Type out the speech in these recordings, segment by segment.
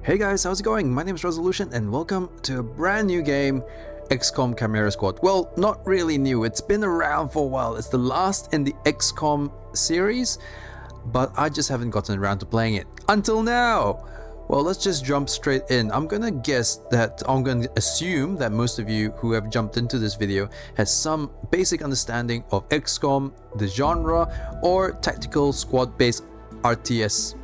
Hey guys, how's it going? My name is R35olution and welcome to a brand new game, Xcom Chimera Squad. Well, not really new, it's been around for a while. It's the last in the Xcom series, but I just haven't gotten around to playing it until now. Well, let's just jump straight in. I'm gonna assume that most of you who have jumped into this video has some basic understanding of Xcom, the genre, or tactical squad-based RTS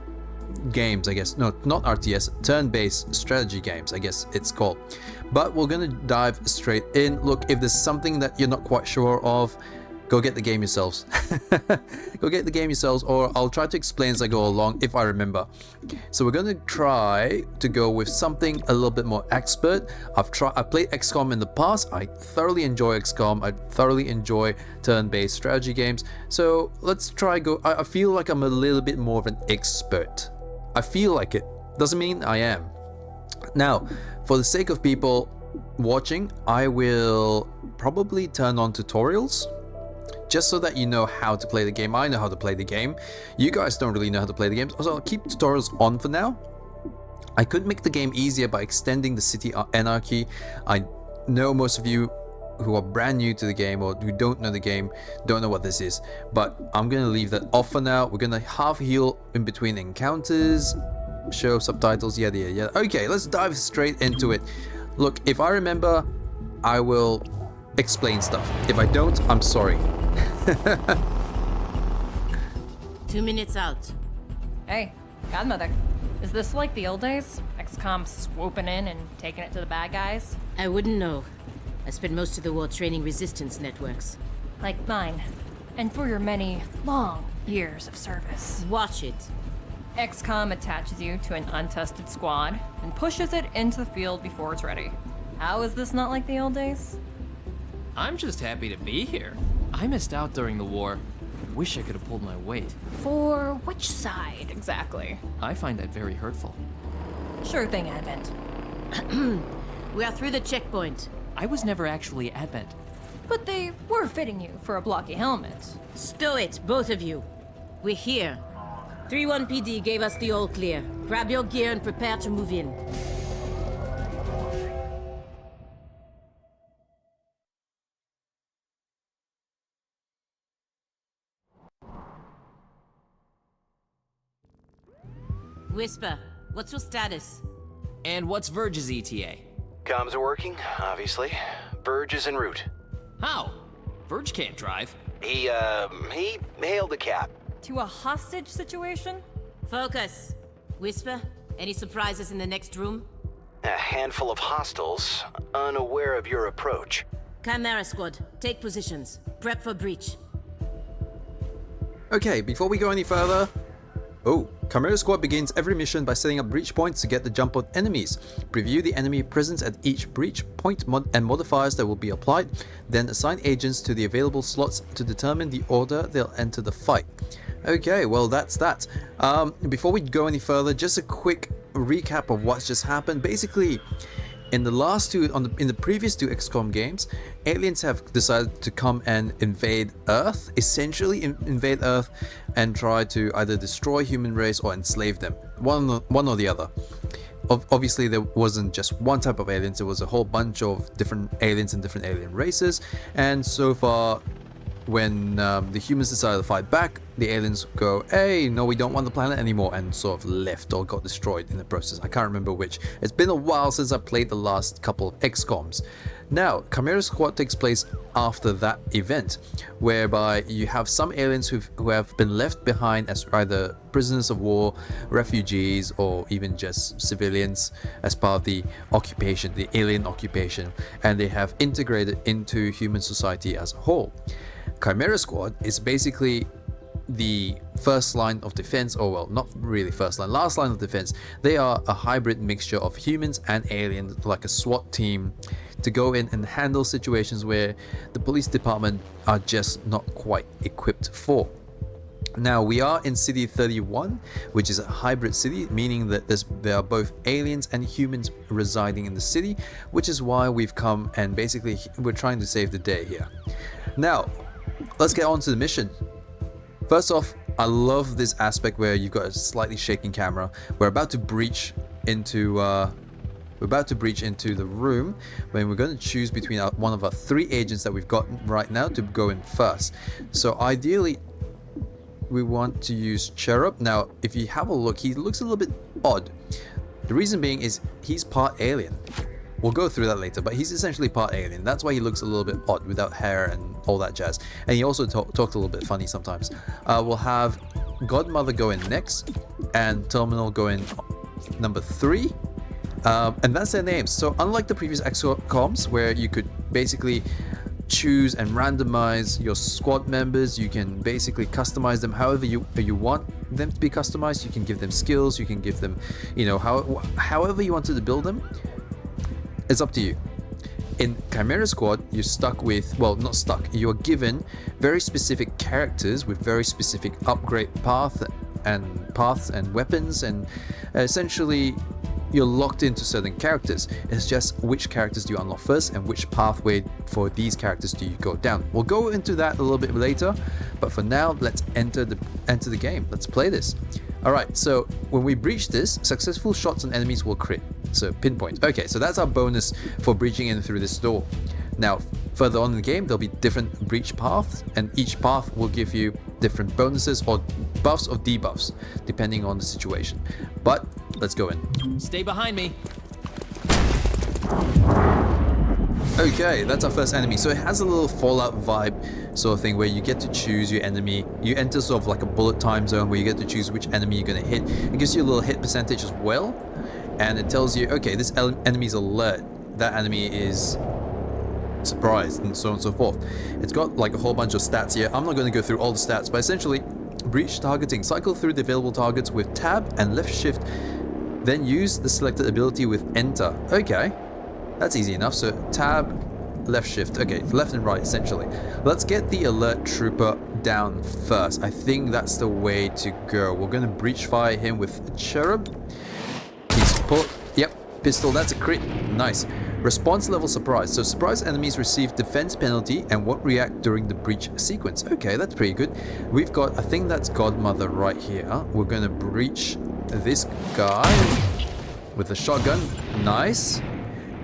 games, I guess. No, not RTS, turn-based strategy games, I guess it's called. But we're gonna dive straight in. Look, if there's something that you're not quite sure of, go get the game yourselves. Go get the game yourselves, or I'll try to explain as I go along if I remember. So we're gonna try to go with something a little bit more expert. I've played XCOM in the past. I thoroughly enjoy XCOM. I thoroughly enjoy turn-based strategy games. So let's try I feel like I'm a little bit more of an expert. I feel like it. Doesn't mean I am. Now, for the sake of people watching, I will probably turn on tutorials, just so that you know how to play the game. I know how to play the game. You guys don't really know how to play the game, so I'll keep tutorials on for now. I could make the game easier by extending the city anarchy. I know most of you who are brand new to the game or who don't know the game don't know what this is, but I'm gonna leave that off for now. We're gonna half heal in between encounters, show subtitles, yada yada yada. Okay, let's dive straight into it. Look, if I remember, I will explain stuff. If I don't, I'm sorry. 2 minutes out. Hey, Godmother. Is this like the old days? XCOM swooping in and taking it to the bad guys? I wouldn't know. I spent most of the war training resistance networks. Like mine. And for your many, long years of service. Watch it. XCOM attaches you to an untested squad and pushes it into the field before it's ready. How is this not like the old days? I'm just happy to be here. I missed out during the war. Wish I could have pulled my weight. For which side, exactly? I find that very hurtful. Sure thing, Advent. We are through the checkpoint. I was never actually Advent. But they were fitting you for a blocky helmet. Stow it, both of you. We're here. 3-1 PD gave us the all clear. Grab your gear and prepare to move in. Whisper, what's your status? And what's Verge's ETA? Comms are working, obviously. Verge is en route. How? Verge can't drive. He hailed a cab. To a hostage situation? Focus. Whisper, any surprises in the next room? A handful of hostiles, unaware of your approach. Chimera Squad, take positions. Prep for breach. Okay, before we go any further, Chimera Squad begins every mission by setting up breach points to get the jump on enemies. Preview the enemy presence at each breach point and modifiers that will be applied, then assign agents to the available slots to determine the order they'll enter the fight. Okay, well that's that. Before we go any further, just a quick recap of what's just happened. Basically, in the previous two XCOM games, aliens have decided to come and invade Earth, essentially invade Earth and try to either destroy human race or enslave them, one or the other. Obviously, there wasn't just one type of aliens, there was a whole bunch of different aliens and different alien races, and so far, when the humans decided to fight back, the aliens go, hey, no, we don't want the planet anymore, and sort of left or got destroyed in the process. I can't remember which. It's been a while since I played the last couple of XCOMs. Now, Chimera Squad takes place after that event, whereby you have some aliens who have been left behind as either prisoners of war, refugees, or even just civilians as part of the occupation, the alien occupation, and they have integrated into human society as a whole. Chimera Squad is basically the first line of defense, or well, not really first line, last line of defense. They are a hybrid mixture of humans and aliens, like a SWAT team, to go in and handle situations where the police department are just not quite equipped for. Now, we are in City 31, which is a hybrid city, meaning that there are both aliens and humans residing in the city, which is why we've come and basically we're trying to save the day here. Now, let's get on to the mission. First off, I love this aspect where you've got a slightly shaking camera. We're about to breach into we're about to breach into the room when we're going to choose between one of our 3 agents that we've got right now to go in first. So ideally we want to use Cherub. Now if you have a look, he looks a little bit odd. The reason being is he's part alien. We'll go through that later, but he's essentially part alien. That's why he looks a little bit odd without hair and all that jazz. And he also talks a little bit funny sometimes. We'll have Godmother go in next, and Terminal go in number 3. And that's their names. So unlike the previous XComs, where you could basically choose and randomize your squad members, you can basically customize them however you want them to be customized. You can give them skills, you can give them, you know, however you wanted to build them. It's up to you. In Chimera Squad, you're stuck with, well, not stuck, you're given very specific characters with very specific upgrade paths and weapons, and essentially you're locked into certain characters. It's just which characters do you unlock first and which pathway for these characters do you go down. We'll go into that a little bit later, but for now, let's enter the game. Let's play this. Alright, so when we breach this, successful shots on enemies will crit. So pinpoint. Okay, so that's our bonus for breaching in through this door. Now, further on in the game, there'll be different breach paths, and each path will give you different bonuses or buffs or debuffs, depending on the situation. But let's go in. Stay behind me. Okay, that's our first enemy. So it has a little Fallout vibe sort of thing where you get to choose your enemy. You enter sort of like a bullet time zone where you get to choose which enemy you're going to hit. It gives you a little hit percentage as well. And it tells you, okay, this enemy's alert. That enemy is surprised, and so on and so forth. It's got like a whole bunch of stats here. I'm not going to go through all the stats, but essentially, breach targeting. Cycle through the available targets with tab and left shift. Then use the selected ability with enter. Okay. That's easy enough. So tab, left shift. Okay, left and right essentially. Let's get the alert trooper down first. I think that's the way to go. We're going to breach fire him with Cherub. He's put. Yep, pistol. That's a crit. Nice. Response level surprise. So surprise enemies receive defense penalty and won't react during the breach sequence. Okay, that's pretty good. We've got, I think that's Godmother right here. We're going to breach this guy with a shotgun. Nice.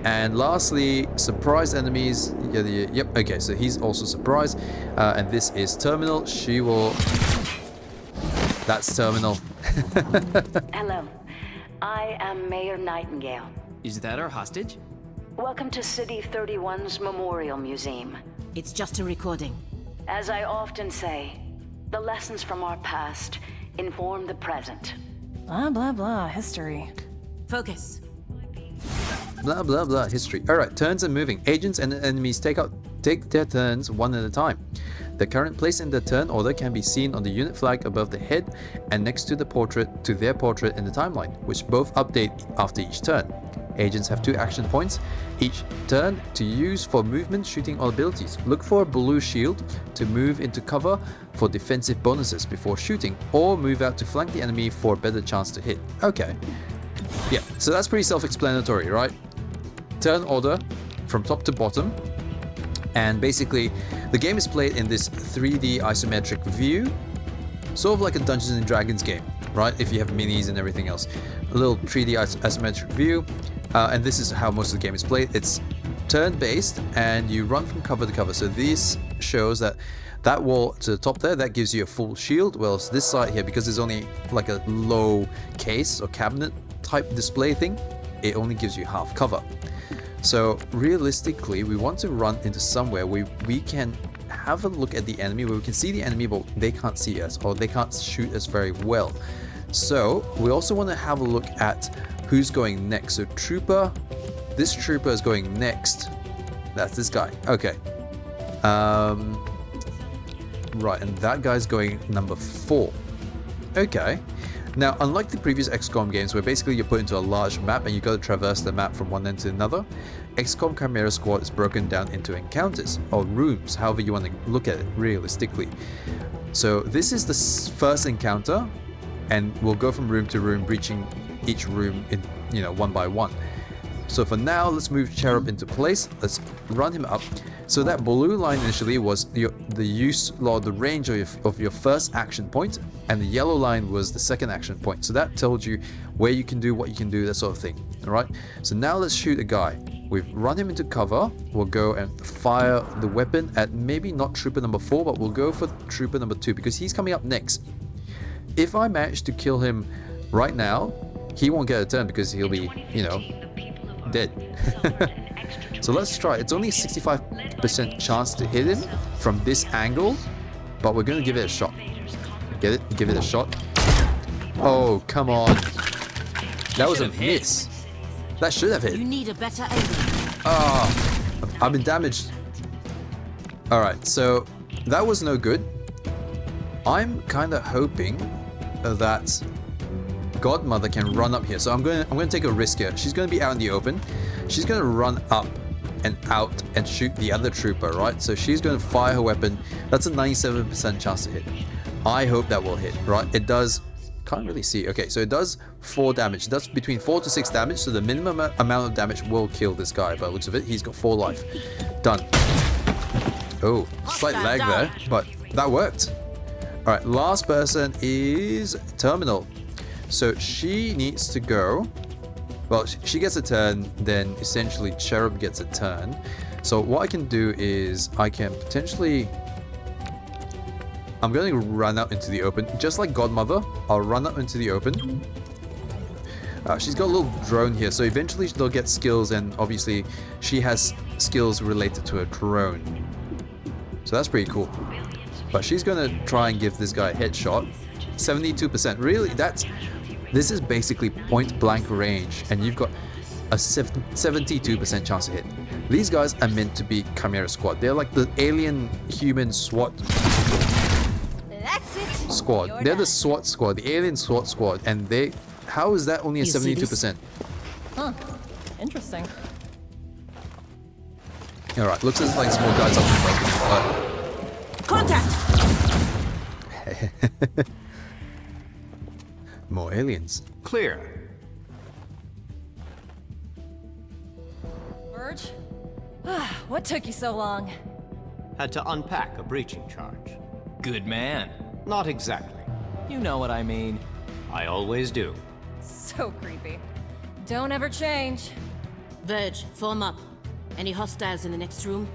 And lastly, surprise enemies. Yep, okay, so he's also surprised. And this is Terminal. She will... That's Terminal. Hello, I am Mayor Nightingale. Is that our hostage? Welcome to City 31's Memorial Museum. It's just a recording. As I often say, the lessons from our past inform the present. Blah, blah, blah. History. Focus. Blah blah blah history. Alright, turns and moving. Agents and enemies take their turns one at a time. The current place in the turn order can be seen on the unit flag above the head and next to their portrait in the timeline, which both update after each turn. Agents have 2 action points each turn to use for movement, shooting, or abilities. Look for a blue shield to move into cover for defensive bonuses before shooting, or move out to flank the enemy for a better chance to hit. Okay. Yeah, so that's pretty self-explanatory, right? Turn order from top to bottom, and basically the game is played in this 3D isometric view, sort of like a Dungeons and Dragons game, right? If you have minis and everything else, a little 3D isometric view, and this is how most of the game is played. It's turn-based, and you run from cover to cover. So this shows that wall to the top there, that gives you a full shield, whilst this side here, because there's only like a low case or cabinet type display thing, it only gives you half cover. So realistically, we want to run into somewhere where we can have a look at the enemy, where we can see the enemy but they can't see us, or they can't shoot us very well. So we also want to have a look at who's going next. So trooper, this trooper is going next. That's this guy. Okay. Right, and that guy's going number 4. Okay. Now, unlike the previous XCOM games where basically you're put into a large map and you got to traverse the map from one end to another, XCOM Chimera Squad is broken down into encounters, or rooms, however you want to look at it realistically. So this is the first encounter, and we'll go from room to room, breaching each room in, one by one. So for now, let's move Cherub into place. Let's run him up. So that blue line initially was the use or the range of your first action point, and the yellow line was the second action point. So that told you where you can do what you can do, that sort of thing. All right. So now let's shoot a guy. We've run him into cover. We'll go and fire the weapon at maybe not Trooper number 4, but we'll go for Trooper number 2 because he's coming up next. If I manage to kill him right now, he won't get a turn because he'll be, you know, dead. So let's try. It's only a 65% chance to hit him from this angle, but we're going to give it a shot. Get it? Give it a shot. Oh, come on. That was a miss. That should have hit. You need a better aim. Ah, I've been damaged. Alright, so that was no good. I'm kind of hoping that Godmother can run up here. So I'm going to take a risk here. She's going to be out in the open. She's going to run up and out and shoot the other trooper, right? So she's going to fire her weapon. That's a 97% chance to hit. I hope that will hit, right? It does. Can't really see. Okay, so it does 4 damage. It does between 4 to 6 damage. So the minimum amount of damage will kill this guy. By the looks of it, he's got 4 life. Done. Oh, slight lag there, but that worked. All right, last person is Terminal. So she needs to go. Well, she gets a turn, then essentially Cherub gets a turn. So what I can do is I can potentially... I'm going to run out into the open. Just like Godmother, I'll run out into the open. She's got a little drone here, so eventually they'll get skills, and obviously she has skills related to a drone. So that's pretty cool. But she's going to try and give this guy a headshot. 72%. Really? This is basically point blank range, and you've got a 72% chance to hit. These guys are meant to be Chimera Squad. They're like the Alien Human SWAT Squad. They're the SWAT Squad, the Alien SWAT Squad, and they... How is that only a 72%? Huh. Interesting. Alright, looks like some more guys up in front. Contact! More aliens. Clear. Verge? What took you so long? Had to unpack a breaching charge. Good man. Not exactly. You know what I mean. I always do. So creepy. Don't ever change. Verge, form up. Any hostiles in the next room?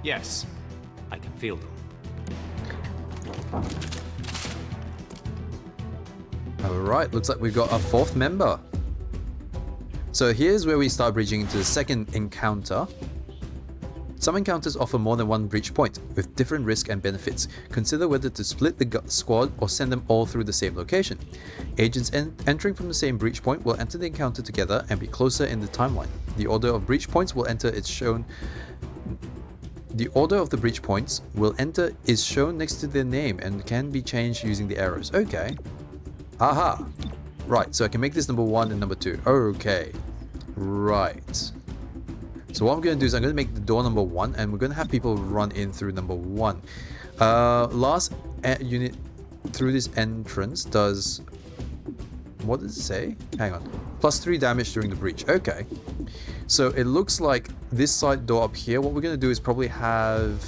Yes, I can feel them. Alright, looks like we've got a 4th member. So here's where we start breaching into the second encounter. Some encounters offer more than one breach point, with different risk and benefits. Consider whether to split the squad or send them all through the same location. Agents entering from the same breach point will enter the encounter together and be closer in the timeline. The order of breach points will enter is shown. The order of the breach points will enter is shown next to their name and can be changed using the arrows. Okay. Aha. Right, so I can make this number 1 and number 2. Okay. Right. So what I'm going to do is I'm going to make the door number 1, and we're going to have people run in through number 1. Last unit through this entrance does... What does it say? Hang on. +3 damage during the breach. Okay. So it looks like this side door up here, what we're going to do is probably have...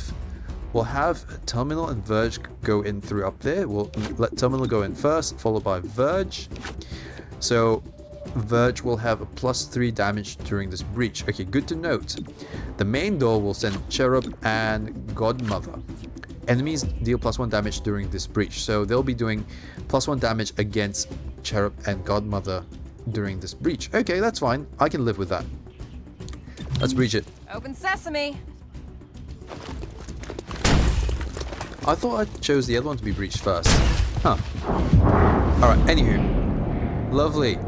We'll have Terminal and Verge go in through up there. We'll let Terminal go in first, followed by Verge. So Verge will have a +3 damage during this breach. Okay, good to note. The main door will send Cherub and Godmother. Enemies deal +1 damage during this breach, so they'll be doing +1 damage against Cherub and Godmother during this breach. Okay, that's fine. I can live with that. Let's breach it. Open sesame. I thought I chose the other one to be breached first. Huh. Alright, anywho. Lovely.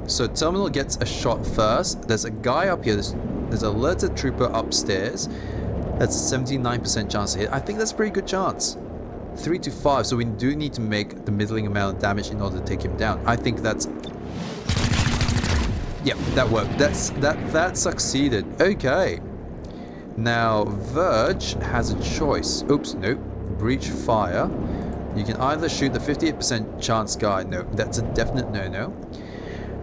So Terminal gets a shot first. There's a guy up here. There's an alerted trooper upstairs. That's a 79% chance to hit. I think that's a pretty good chance. 3 to 5, so we do need to make the middling amount of damage in order to take him down. I think that's... Yep, that worked. That succeeded. Okay. Now, Verge has a choice. Oops, nope. Breach fire. You can either shoot the 58% chance guy. No, that's a definite no-no.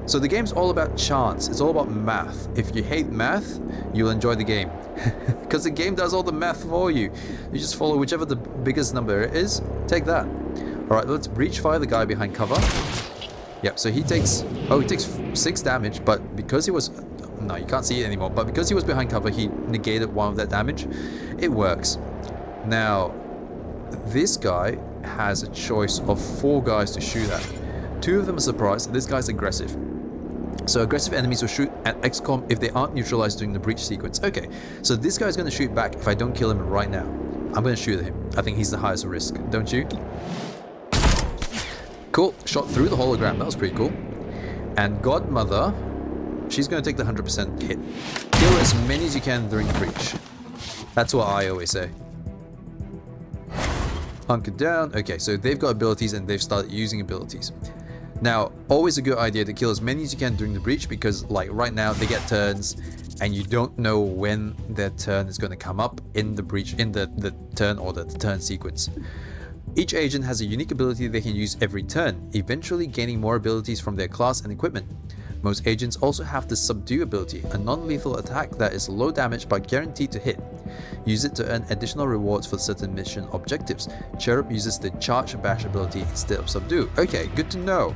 So the game's all about chance. It's all about math. If you hate math, you'll enjoy the game. Because the game does all the math for you. You just follow whichever the biggest number is, take that. Alright, let's breach fire the guy behind cover. Yep, so he takes 6 damage, but because he was... No, you can't see it anymore. But because he was behind cover, he negated 1 of that damage. It works. Now, this guy has a choice of 4 guys to shoot at. 2 of them are surprised. This guy's aggressive. So aggressive enemies will shoot at Xcom if they aren't neutralized during the breach sequence. Okay, so this guy's going to shoot back if I don't kill him right now. I'm going to shoot at him. I think he's the highest risk, don't you? Cool, shot through the hologram. That was pretty cool. And Godmother, she's going to take the 100% hit. Kill as many as you can during the breach. That's what I always say. Hunker down. Okay, so they've got abilities and they've started using abilities. Now, always a good idea to kill as many as you can during the breach because, like, right now they get turns and you don't know when their turn is going to come up in the breach, in the turn or the turn sequence. Each agent has a unique ability they can use every turn, eventually gaining more abilities from their class and equipment. Most agents also have the Subdue ability, a non-lethal attack that is low damage but guaranteed to hit. Use it to earn additional rewards for certain mission objectives. Cherub uses the Charge Bash ability instead of Subdue. Okay, good to know.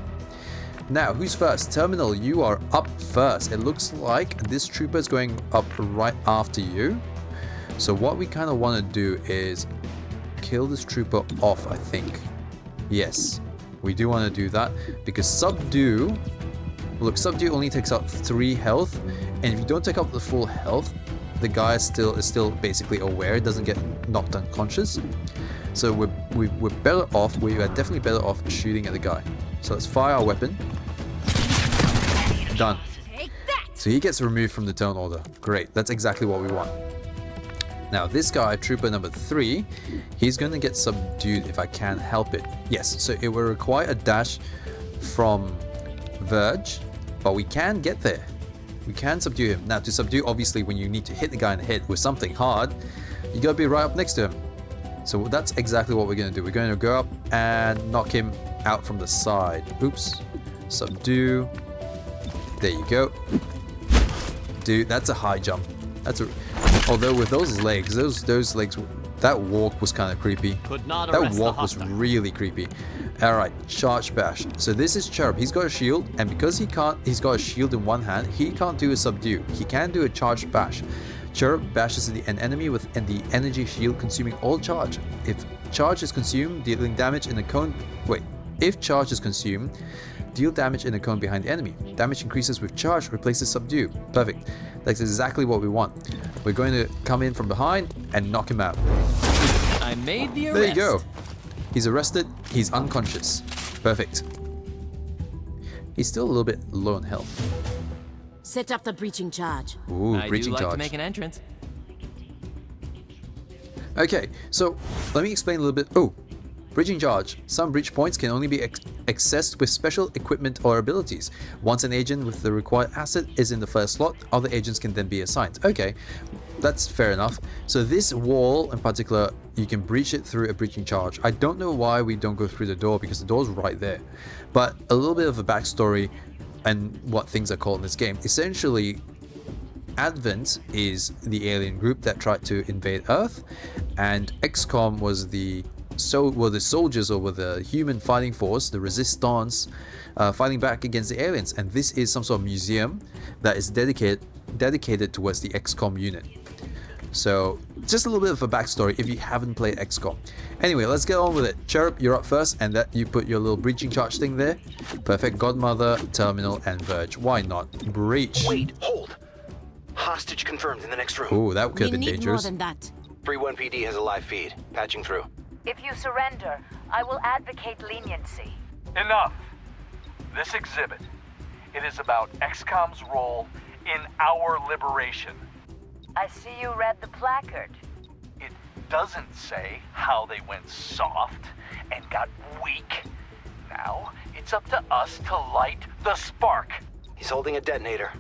Now, who's first? Terminal, you are up first. It looks like this trooper is going up right after you. So what we kind of want to do is kill this trooper off, I think. Yes, we do want to do that because Subdue... Look, Subdue only takes out 3 health, and if you don't take out the full health, the guy is still basically aware, doesn't get knocked unconscious. So we're better off, we are definitely better off shooting at the guy. So let's fire our weapon. Done. So he gets removed from the turn order. Great, that's exactly what we want. Now this guy, trooper number 3, he's going to get subdued if I can help it. Yes, so it will require a dash from Verge, but we can get there. We can subdue him. Now to subdue, obviously when you need to hit the guy in the head with something hard, you gotta be right up next to him. So that's exactly what we're gonna do. We're going to go up and knock him out from the side. Oops. Subdue. There you go. Dude, that's a high jump. That's a... Although with those legs, those legs, that walk was kind of creepy. That walk was really creepy. Alright, Charge Bash. So this is Cherub. He's got a shield, and because he's got a shield in one hand, he can't do a Subdue. He can do a Charge Bash. Cherub bashes an enemy with the energy shield, consuming all charge. If charge is consumed, dealing damage in a cone... Wait. If charge is consumed, deal damage in a cone behind the enemy. Damage increases with charge, replaces Subdue. Perfect. That's exactly what we want. We're going to come in from behind and knock him out. I made the arrest. There you go. He's arrested. He's unconscious. Perfect. He's still a little bit low on health. Set up the breaching charge. Ooh, I breaching do like charge. to make an entrance. Okay, so let me explain a little bit. Oh, breaching charge. Some breach points can only be accessed with special equipment or abilities. Once an agent with the required asset is in the first slot, other agents can then be assigned. Okay, that's fair enough. So this wall in particular, you can breach it through a breaching charge. I don't know why we don't go through the door because the door's right there. But a little bit of a backstory and what things are called in this game. Essentially, Advent is the alien group that tried to invade Earth, and XCOM was the soldiers or were the human fighting force, the resistance, fighting back against the aliens. And this is some sort of museum that is dedicated towards the XCOM unit. So just a little bit of a backstory if you haven't played XCOM. Anyway, let's get on with it. Cherub, you're up first, and that you put your little breaching charge thing there. Perfect. Godmother, Terminal, and Verge. Why not? Breach. Wait, hold. Hostage confirmed in the next room. Oh, that could have We been need more dangerous. than that. 3-1 PD has a live feed. Patching through. If you surrender, I will advocate leniency. Enough. This exhibit, it is about XCOM's role in our liberation. I see you read the placard. It doesn't say how they went soft and got weak. Now, it's up to us to light the spark. He's holding a detonator.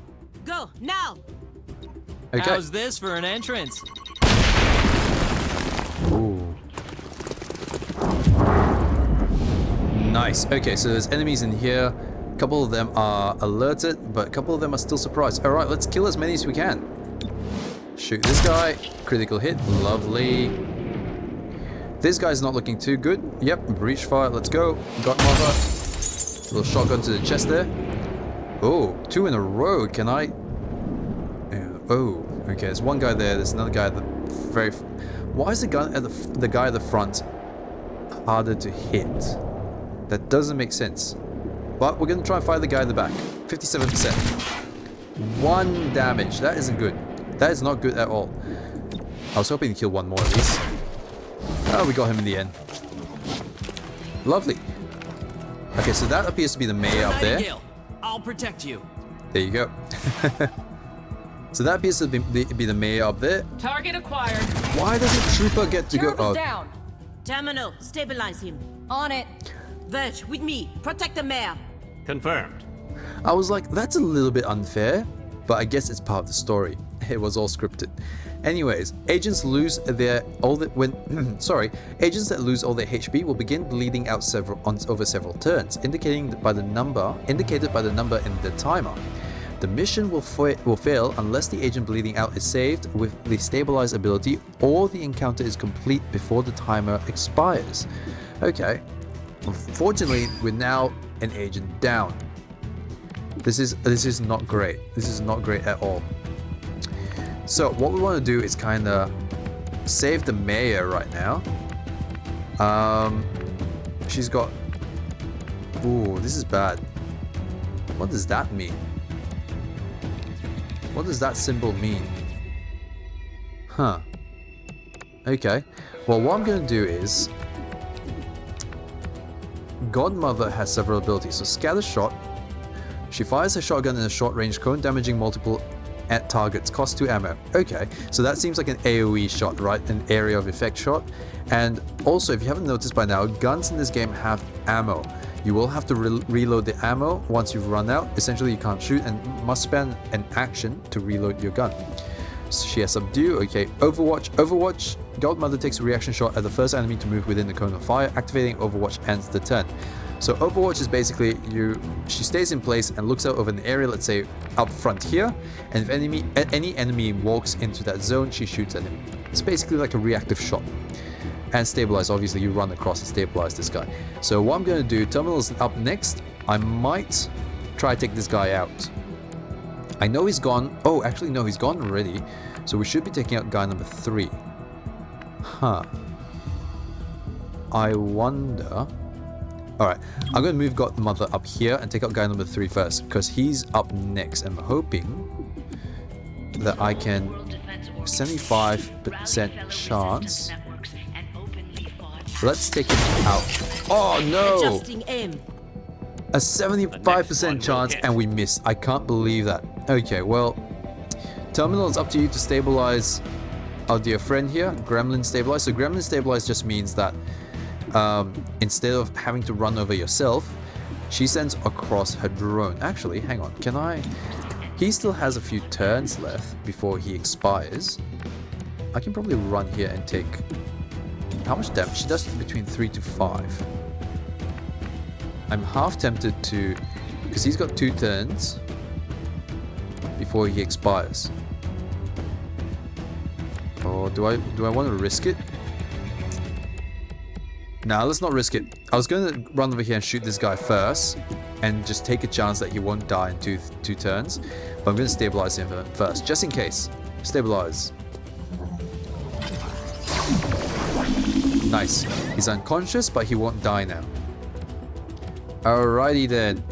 Go, now! Okay. How's this for an entrance? Ooh. Nice. Okay, so there's enemies in here. couple of them are alerted, but a couple of them are still surprised. All right, let's kill as many as we can. Shoot this guy. Critical hit. Lovely. This guy's not looking too good. Yep, breach fire. Let's go. Godmother. Little shotgun to the chest there. Oh, 2 in a row. Can I? Oh, okay. There's one guy there. There's another guy at the very. Why is the gun at the guy at the front harder to hit? That doesn't make sense. But we're gonna try and fire the guy in the back. 57%. 1 damage. That isn't good. That is not good at all. I was hoping to kill one more at least. Oh, we got him in the end. Lovely. Okay, so that appears to be the mayor up there. I'll protect you. There you go. So that appears to be the mayor up there. Target acquired. Why does the trooper get to go? Turbo's down. Terminal, stabilize him. On it. Verge, with me. Protect the mayor. Confirmed. I was like, that's a little bit unfair, but I guess it's part of the story. It was all scripted. Anyways, agents lose their agents that lose all their HP will begin bleeding out over several turns, indicated by the number in the timer. The mission will fail unless the agent bleeding out is saved with the stabilize ability, or the encounter is complete before the timer expires. Okay. Unfortunately, we're now an agent down. This is not great. This is not great at all. So what we want to do is kind of save the mayor right now. She's got. Ooh, this is bad. What does that mean? What does that symbol mean? Huh. Okay. Well, what I'm going to do is... Godmother has several abilities. So scatter shot. She fires her shotgun in a short range cone, damaging multiple targets. Cost 2 ammo. Okay. So that seems like an AoE shot, right? An area of effect shot. And also, if you haven't noticed by now, guns in this game have ammo. You will have to reload the ammo once you've run out. Essentially, you can't shoot and must spend an action to reload your gun. So she has subdue. Okay, Overwatch. Godmother takes a reaction shot at the first enemy to move within the cone of fire. Activating Overwatch ends the turn. So Overwatch is basically she stays in place and looks out over an area, let's say up front here, and if any enemy walks into that zone, she shoots at him. It's basically like a reactive shot. And stabilize, obviously you run across and stabilize this guy. So what I'm going to do, Terminal's up next. I might try to take this guy out. I know he's gone. Oh, actually no, he's gone already. So we should be taking out guy number 3. Huh. I wonder... Alright, I'm going to move Godmother up here and take out guy number 3 first, because he's up next. I'm hoping that I can... 75% chance... Let's take him out. Oh no! Adjusting aim. A 75% chance and we missed. I can't believe that. Okay, well, Terminal, it's up to you to stabilize our dear friend here. Gremlin stabilize. So Gremlin stabilize just means that instead of having to run over yourself, she sends across her drone. Actually, hang on. Can I? He still has a few turns left before he expires. I can probably run here and take... How much damage? She does between 3 to 5. I'm half tempted to... Because he's got 2 turns before he expires. Or do I want to risk it? Nah, let's not risk it. I was going to run over here and shoot this guy first and just take a chance that he won't die in two turns. But I'm going to stabilize him first, just in case. Stabilize. Nice. He's unconscious, but he won't die now. Alrighty then.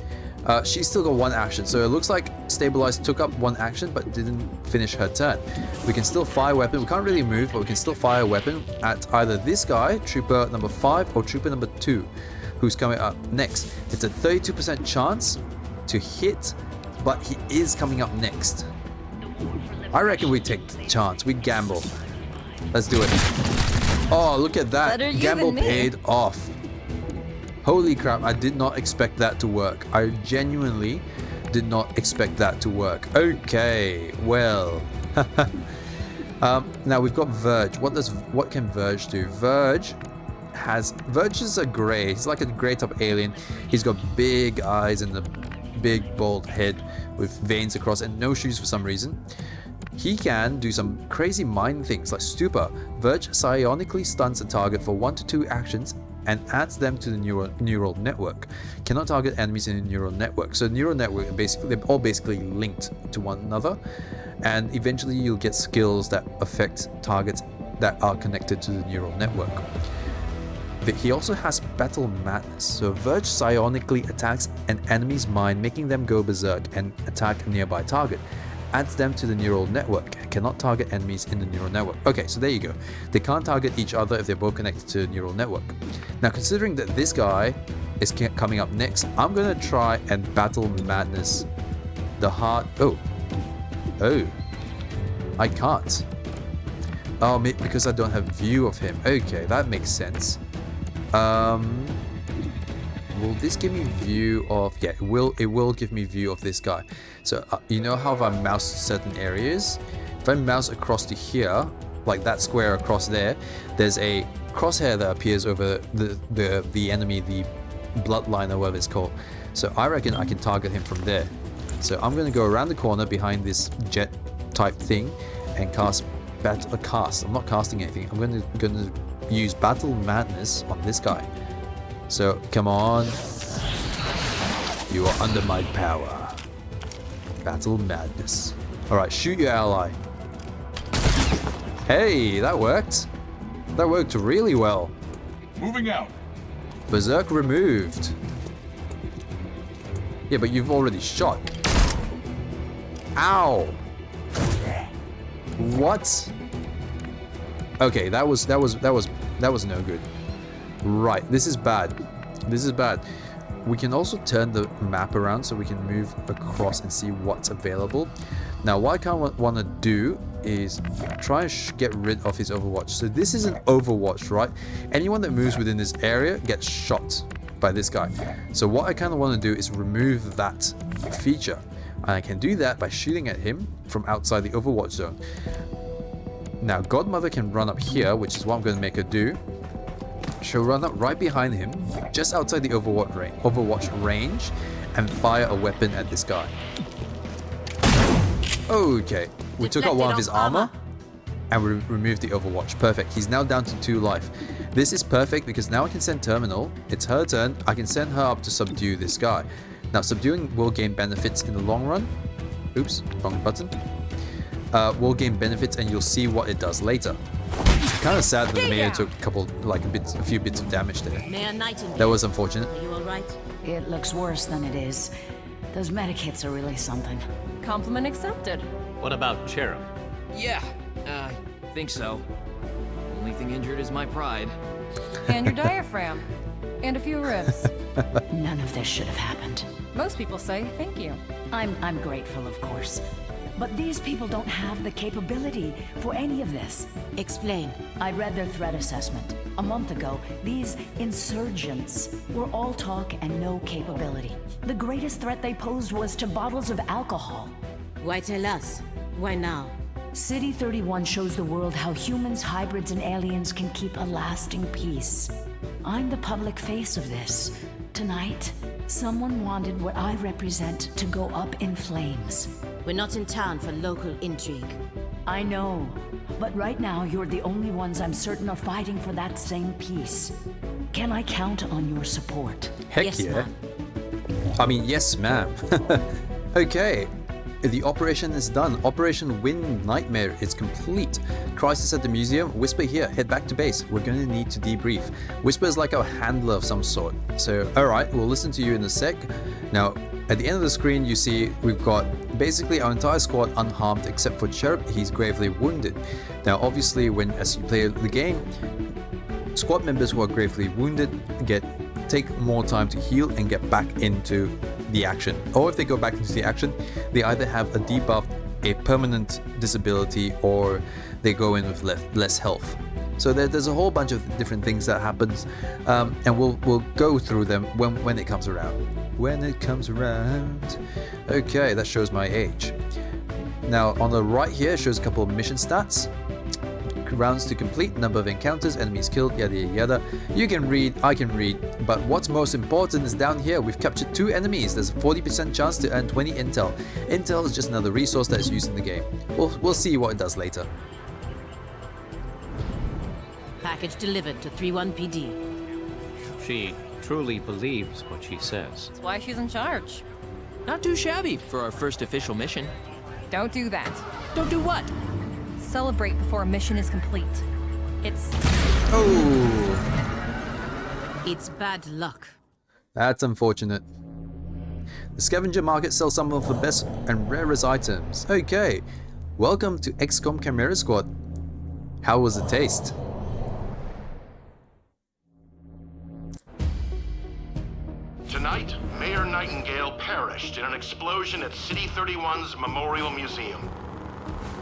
She's still got 1 action, so it looks like Stabilize took up 1 action, but didn't finish her turn. We can still fire a weapon. We can't really move, but we can still fire a weapon at either this guy, Trooper number 5, or Trooper number 2, who's coming up next. It's a 32% chance to hit, but he is coming up next. I reckon we take the chance. We gamble. Let's do it. Oh, look at that. Gamble paid off. Holy crap, I did not expect that to work. I genuinely did not expect that to work. Okay, well. Now we've got Verge. What can Verge do? Verge is a grey. He's like a grey type alien. He's got big eyes and big bald head with veins across and no shoes for some reason. He can do some crazy mind things like stupor. Verge psionically stuns a target for 1 to 2 actions and adds them to the neural network. Cannot target enemies in a neural network. So neural network, they're all basically linked to one another, and eventually you'll get skills that affect targets that are connected to the neural network. He also has Battle Madness, so Verge psionically attacks an enemy's mind, making them go berserk and attack a nearby target. Adds them to the neural network. Cannot target enemies in the neural network. Okay, so there you go. They can't target each other if they're both connected to the neural network. Now, considering that this guy is coming up next, I'm gonna try and Battle Madness the heart. Oh, I can't. Oh, because I don't have view of him. Okay, that makes sense. Will this give me view of... Yeah, it will give me view of this guy. So you know how if I mouse certain areas, if I mouse across to here, like that square across there, there's a crosshair that appears over the enemy, the bloodline or whatever it's called. So I reckon I can target him from there. So I'm going to go around the corner behind this jet type thing and cast I'm not casting anything. I'm going to use Battle Madness on this guy. So come on, you are under my power. Battle Madness. All right, shoot your ally. Hey, that worked. That worked really well. Moving out. Berserk removed. Yeah, but you've already shot. Ow. What? Okay, that was no good. Right, this is bad. This is bad. We can also turn the map around so we can move across and see what's available. Now, what I kind of want to do is try and get rid of his Overwatch. So this is an Overwatch, right? Anyone that moves within this area gets shot by this guy. So what I kind of want to do is remove that feature. And I can do that by shooting at him from outside the Overwatch zone. Now, Godmother can run up here, which is what I'm going to make her do. She'll run up right behind him, just outside the Overwatch range, and fire a weapon at this guy. Okay, we took out one of his armor, and we removed the Overwatch. Perfect. He's now down to 2 life. This is perfect because now I can send Terminal. It's her turn. I can send her up to subdue this guy. Now, subduing will gain benefits in the long run. Oops, wrong button. Will gain benefits, and you'll see what it does later. Kind of sad that the mayor took a few bits of damage there. Mayor Nightingale. That was unfortunate. Are you all right? It looks worse than it is. Those medikits are really something. Compliment accepted. What about Cherub? Yeah, I think so. Only thing injured is my pride. And your diaphragm. And a few ribs. None of this should have happened. Most people say thank you. I'm grateful, of course. But these people don't have the capability for any of this. Explain. I read their threat assessment. A month ago, these insurgents were all talk and no capability. The greatest threat they posed was to bottles of alcohol. Why tell us? Why now? City 31 shows the world how humans, hybrids, and aliens can keep a lasting peace. I'm the public face of this. Tonight, someone wanted what I represent to go up in flames. We're not in town for local intrigue. I know, but right now you're the only ones I'm certain are fighting for that same peace. Can I count on your support? Heck Yes, yeah. ma'am. I mean, yes, ma'am. Okay. The operation is done. Operation Wind Nightmare is complete. Crisis at the museum. Whisper here. Head back to base. We're going to need to debrief. Whisper is like our handler of some sort. So, alright, we'll listen to you in a sec. Now, at the end of the screen, you see we've got basically our entire squad unharmed except for Cherub. He's gravely wounded. Now, obviously, as you play the game, squad members who are gravely wounded take more time to heal and get back into the action. Or if they go back into the action, they either have a debuff, a permanent disability, or they go in with less health. So there's a whole bunch of different things that happens, and we'll go through them when it comes around. When it comes around. Okay, that shows my age. Now on the right here shows a couple of mission stats. rounds to complete, number of encounters, enemies killed, yada yada yada. You can read, I can read, but what's most important is down here. We've captured 2 enemies. There's a 40% chance to earn 20 intel. Intel is just another resource that is used in the game. We'll see what it does later. Package delivered to 31 PD. She truly believes what she says. That's why she's in charge. Not too shabby for our first official mission. Don't do that. Don't do what? Celebrate before a mission is complete. It's... Oh, It's bad luck. that's unfortunate. The scavenger market sells some of the best and rarest items. Okay, welcome to Xcom Chimera Squad. How was the taste? Tonight, Mayor Nightingale perished in an explosion at City 31's Memorial Museum.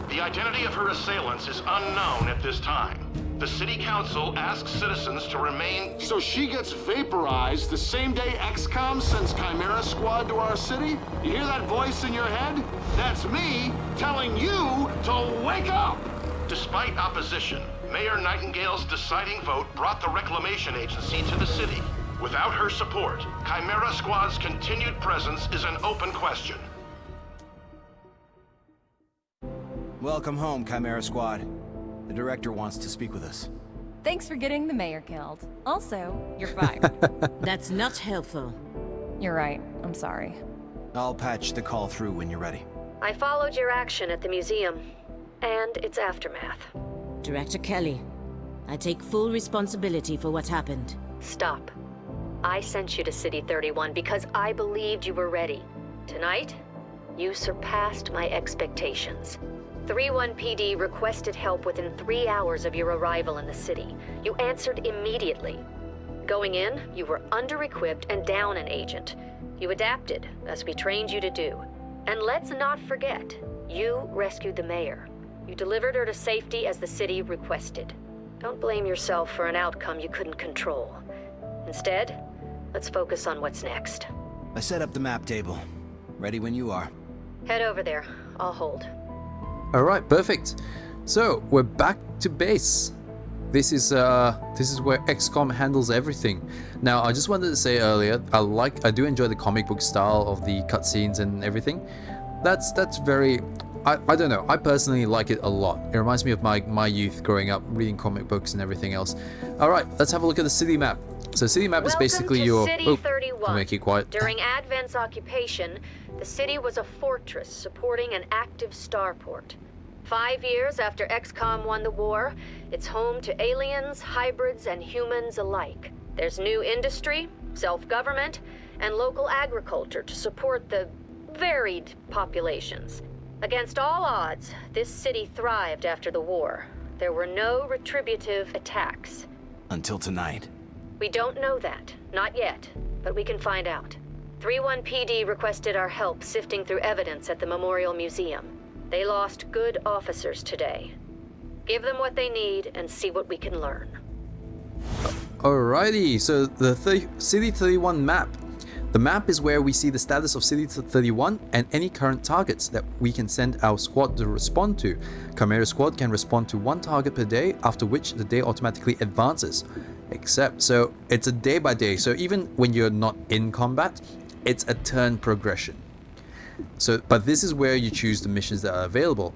The identity of her assailants is unknown at this time. The City Council asks citizens to remain... So she gets vaporized the same day Xcom sends Chimera Squad to our city? You hear that voice in your head? That's me telling you to wake up! Despite opposition, Mayor Nightingale's deciding vote brought the Reclamation Agency to the city. Without her support, Chimera Squad's continued presence is an open question. Welcome home, Chimera Squad. The director wants to speak with us. Thanks for getting the mayor killed. Also, you're fired. That's not helpful. You're right. I'm sorry. I'll patch the call through when you're ready. I followed your action at the museum, and its aftermath. Director Kelly, I take full responsibility for what happened. Stop. I sent you to City 31 because I believed you were ready. Tonight, you surpassed my expectations. 31 PD requested help within 3 hours of your arrival in the city. You answered immediately. Going in, you were under-equipped and down an agent. You adapted, as we trained you to do. And let's not forget, you rescued the mayor. You delivered her to safety as the city requested. Don't blame yourself for an outcome you couldn't control. Instead, let's focus on what's next. I set up the map table. Ready when you are. Head over there. I'll hold. Alright, perfect. So, we're back to base. This is where XCOM handles everything. Now, I just wanted to say earlier, I do enjoy the comic book style of the cutscenes and everything. That's very... I don't know, I personally like it a lot. It reminds me of my youth growing up, reading comic books and everything else. Alright, let's have a look at the city map. So city map is basically your... City 31. I'm gonna keep quiet. During Advent's occupation, the city was a fortress supporting an active starport. 5 years after XCOM won the war, it's home to aliens, hybrids, and humans alike. There's new industry, self-government, and local agriculture to support the varied populations. Against all odds, this city thrived after the war. There were no retributive attacks. Until tonight. We don't know that, not yet, but we can find out. 31 PD requested our help sifting through evidence at the Memorial Museum. They lost good officers today. Give them what they need and see what we can learn. Alrighty, so the City 31 map. The map is where we see the status of City 31 and any current targets that we can send our squad to respond to. Chimera Squad can respond to 1 target per day, after which the day automatically advances. So it's a day by day, so even when you're not in combat, it's a turn progression. But this is where you choose the missions that are available.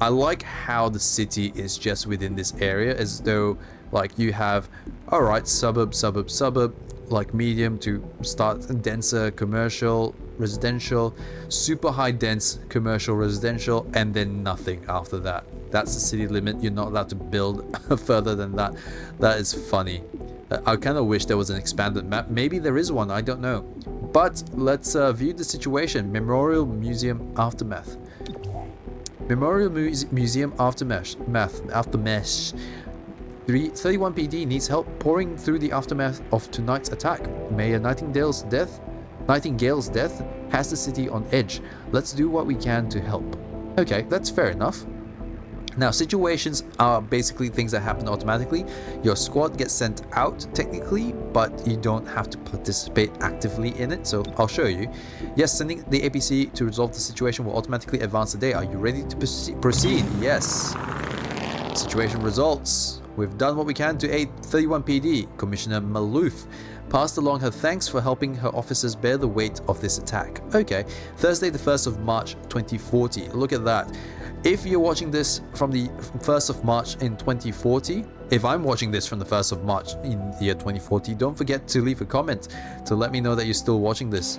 I like how the city is just within this area, as though like you have, alright, suburb, like medium to start denser commercial, residential, super high dense commercial, residential, and then nothing after that. That's the city limit. You're not allowed to build further than that. That is funny. I kind of wish there was an expanded map. Maybe there is one, I don't know. But let's view the situation. Memorial Museum Aftermath. Memorial Museum Aftermath. 31 PD needs help pouring through the aftermath of tonight's attack. Mayor Nightingale's death has the city on edge. Let's do what we can to help. Okay, that's fair enough. Now, situations are basically things that happen automatically. Your squad gets sent out technically, but you don't have to participate actively in it, so I'll show you. Yes, sending the APC to resolve the situation will automatically advance the day. Are you ready to proceed? Yes. Situation results. We've done what we can to aid 31 PD. Commissioner Malouf passed along her thanks for helping her officers bear the weight of this attack. Okay, Thursday the 1st of March 2040. Look at that. If you're watching this from the 1st of March in 2040, if I'm watching this from the 1st of March in the year 2040, don't forget to leave a comment to let me know that you're still watching this.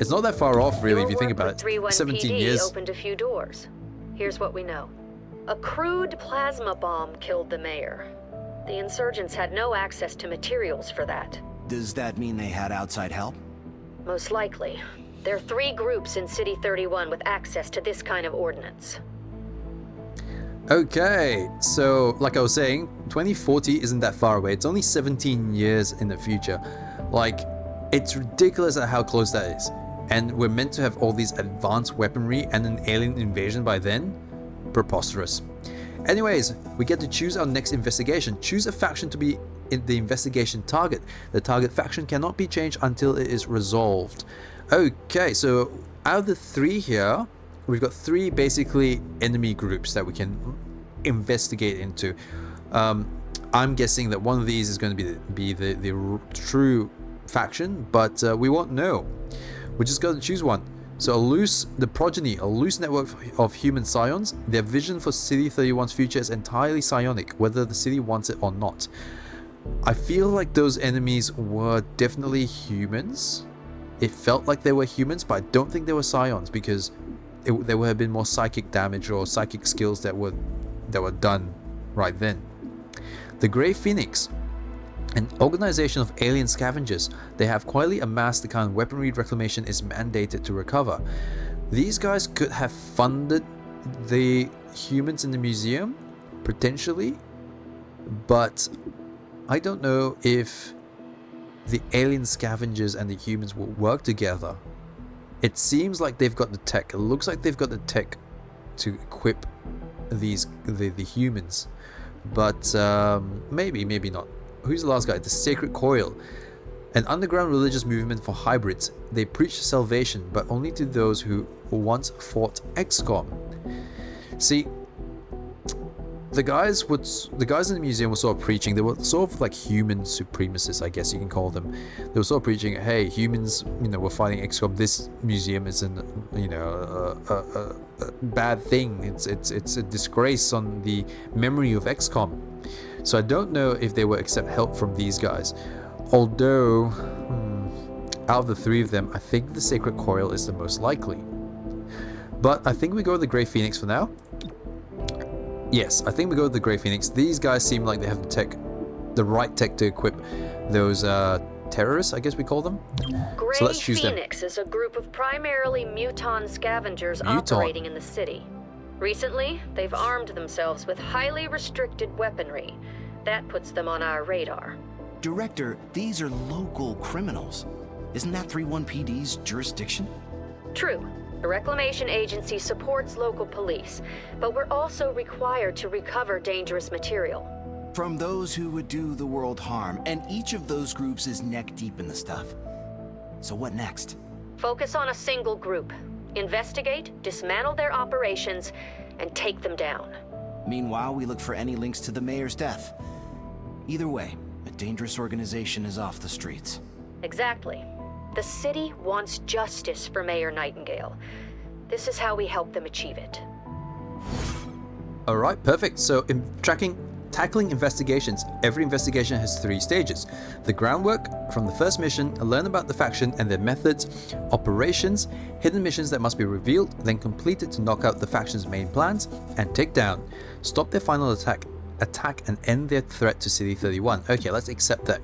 It's not that far off, really, if you think about it. 17 PD years. Opened a few doors. Here's what we know. A crude plasma bomb killed the mayor. The insurgents had no access to materials for that. Does that mean they had outside help? Most likely. There are 3 groups in City 31 with access to this kind of ordnance. Okay, so like I was saying, 2040 isn't that far away. It's only 17 years in the future. Like, it's ridiculous at how close that is. And we're meant to have all these advanced weaponry and an alien invasion by then? Preposterous. Anyways, we get to choose our next investigation. Choose a faction to be in the investigation target. The target faction cannot be changed until it is resolved. Okay, so out of the 3 here, we've got 3 basically enemy groups that we can investigate into. I'm guessing that one of these is going to be the true faction, but we won't know. We're just going to choose one. So the progeny, a loose network of human scions. Their vision for City 31's future is entirely psionic, whether the city wants it or not. I feel like those enemies were definitely humans. It felt like they were humans, but I don't think they were scions, because there would have been more psychic damage or psychic skills that were done right then. The Grey Phoenix, an organization of alien scavengers. They have quietly amassed the kind of weaponry reclamation is mandated to recover. These guys could have funded the humans in the museum, potentially, but I don't know if the alien scavengers and the humans will work together. It seems like they've got the tech. It looks like they've got the tech to equip the humans, but maybe not. Who's the last guy? The Sacred Coil, an underground religious movement for hybrids. They preach salvation, but only to those who once fought Xcom. See, the guys in the museum were sort of preaching. They were sort of like human supremacists, I guess you can call them. They were sort of preaching, hey, humans, we're fighting Xcom. This museum is a bad thing. It's a disgrace on the memory of Xcom. So I don't know if they will accept help from these guys. Although, out of the 3 of them, I think the Sacred Coil is the most likely. But I think we go with the Grey Phoenix for now. Yes, I think we go with the Grey Phoenix. These guys seem like they have the tech, the right tech to equip those terrorists, I guess we call them. Grey So let's choose Phoenix is a group of primarily muton scavengers operating in the city. Recently, they've armed themselves with highly restricted weaponry. That puts them on our radar. Director, these are local criminals. Isn't that 31 PD's jurisdiction? True. The Reclamation Agency supports local police, but we're also required to recover dangerous material. From those who would do the world harm, and each of those groups is neck deep in the stuff. So what next? Focus on a single group. Investigate, dismantle their operations, and take them down. Meanwhile, we look for any links to the mayor's death. Either way, a dangerous organization is off the streets. Exactly. The city wants justice for Mayor Nightingale. This is how we help them achieve it. Alright, perfect. So tackling investigations. Every investigation has 3 stages. The groundwork from the first mission, learn about the faction and their methods, operations, hidden missions that must be revealed, then completed to knock out the faction's main plans, and take down. Stop their final attack and end their threat to City 31. Okay, let's accept that.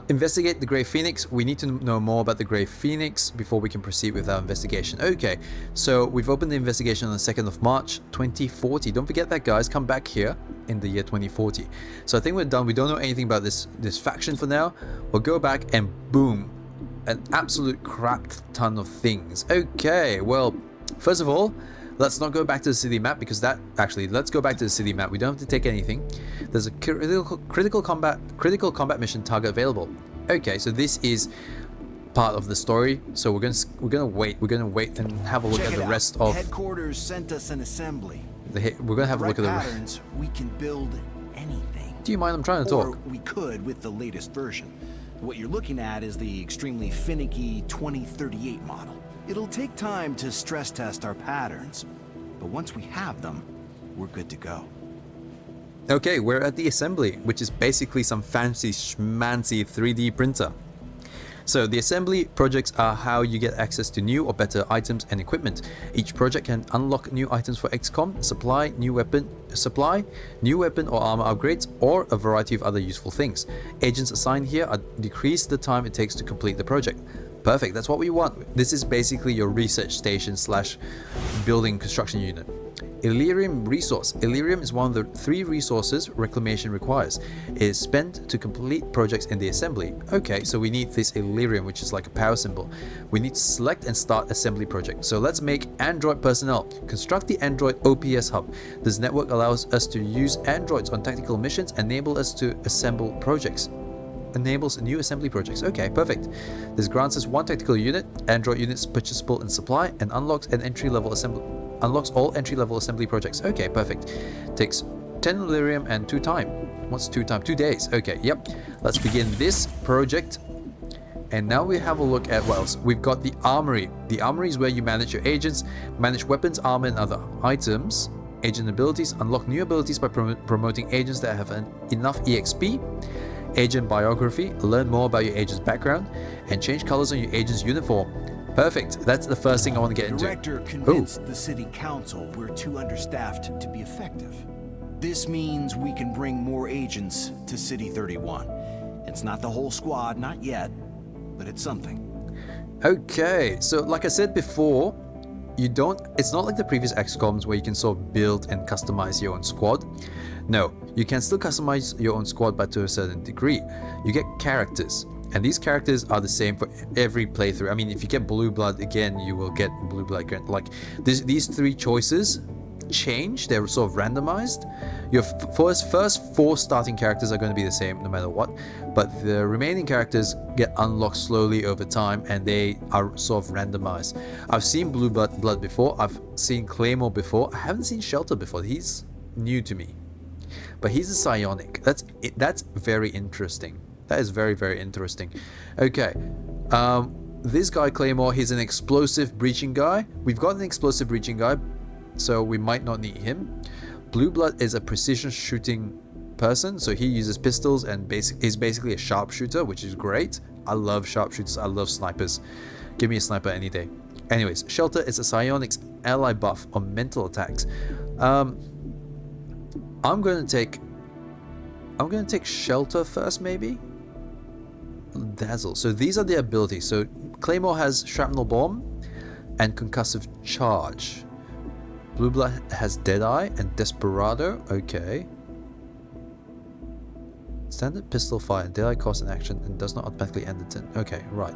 Investigate the Grey Phoenix. We need to know more about the Grey Phoenix before we can proceed with our investigation. Okay, so we've opened the investigation on the 2nd of March 2040. Don't forget that, guys. Come back here in the year 2040. So I think we're done. We don't know anything about this faction for now. We'll go back and boom, an absolute crap ton of things. Okay, well, first of all, let's not go back to the city map, because let's go back to the city map. We don't have to take anything. There's a critical combat mission target available. Okay, so this is part of the story. So we're gonna wait and have a look at the rest of. Headquarters sent us an assembly. We're gonna have a look at the patterns. We can build anything. Do you mind? I'm trying to Or talk. we could with the latest version. What you're looking at is the extremely finicky 2038 model. It'll take time to stress test our patterns, but once we have them, we're good to go. Okay, we're at the assembly, which is basically some fancy schmancy 3D printer. So the assembly projects are how you get access to new or better items and equipment. Each project can unlock new items for XCOM, supply new weapon or armor upgrades, or a variety of other useful things. Agents assigned here are decrease the time it takes to complete the project. Perfect, that's what we want. This is basically your research station / building construction unit. Illyrium resource. Illyrium is one of the 3 resources reclamation requires. It is spent to complete projects in the assembly. Okay, so we need this Illyrium, which is like a power symbol. We need to select and start assembly project. So let's make Android personnel. Construct the Android OPS hub. This network allows us to use androids on tactical missions, enable us to assemble projects. Enables new assembly projects. Okay, perfect. This grants us 1 tactical unit, Android units purchasable in supply, and unlocks all entry-level assembly projects. Okay, perfect. Takes 10 Illyrium and 2 time. What's 2 time? 2 days. Okay, yep. Let's begin this project. And now we have a look at what else. We've got the armory. The armory is where you manage your agents, manage weapons, armor, and other items. Agent abilities. Unlock new abilities by promoting agents that have enough EXP. Agent biography. Learn more about your agent's background. And change colors on your agent's uniform. Perfect. That's the first thing I want to get into. The director convinced the city council we're too understaffed to be effective. This means we can bring more agents to City 31. It's not the whole squad, not yet, but it's something. Okay, so like I said before, it's not like the previous XCOMs where you can sort of build and customize your own squad. No, you can still customize your own squad, but to a certain degree. You get characters. And these characters are the same for every playthrough. I mean, if you get Blue Blood again, you will get Blue Blood again. Like, these 3 choices change. They're sort of randomized. Your first 4 starting characters are going to be the same no matter what. But the remaining characters get unlocked slowly over time, and they are sort of randomized. I've seen Blue Blood before. I've seen Claymore before. I haven't seen Shelter before. He's new to me. But he's a psionic. That's very interesting. That is very, very interesting. Okay. This guy, Claymore, he's an explosive breaching guy. We've got an explosive breaching guy, so we might not need him. Blue Blood is a precision shooting person, so he uses pistols and is basically a sharpshooter, which is great. I love sharpshooters. I love snipers. Give me a sniper any day. Anyways, Shelter is a psionics ally buff on mental attacks. I'm going to take Shelter first, maybe. Dazzle. So these are the abilities. So Claymore has shrapnel bomb and concussive charge. Blue Blood has Deadeye and Desperado. Okay. Standard pistol fire. Deadeye costs an action and does not automatically end the turn. Okay, right.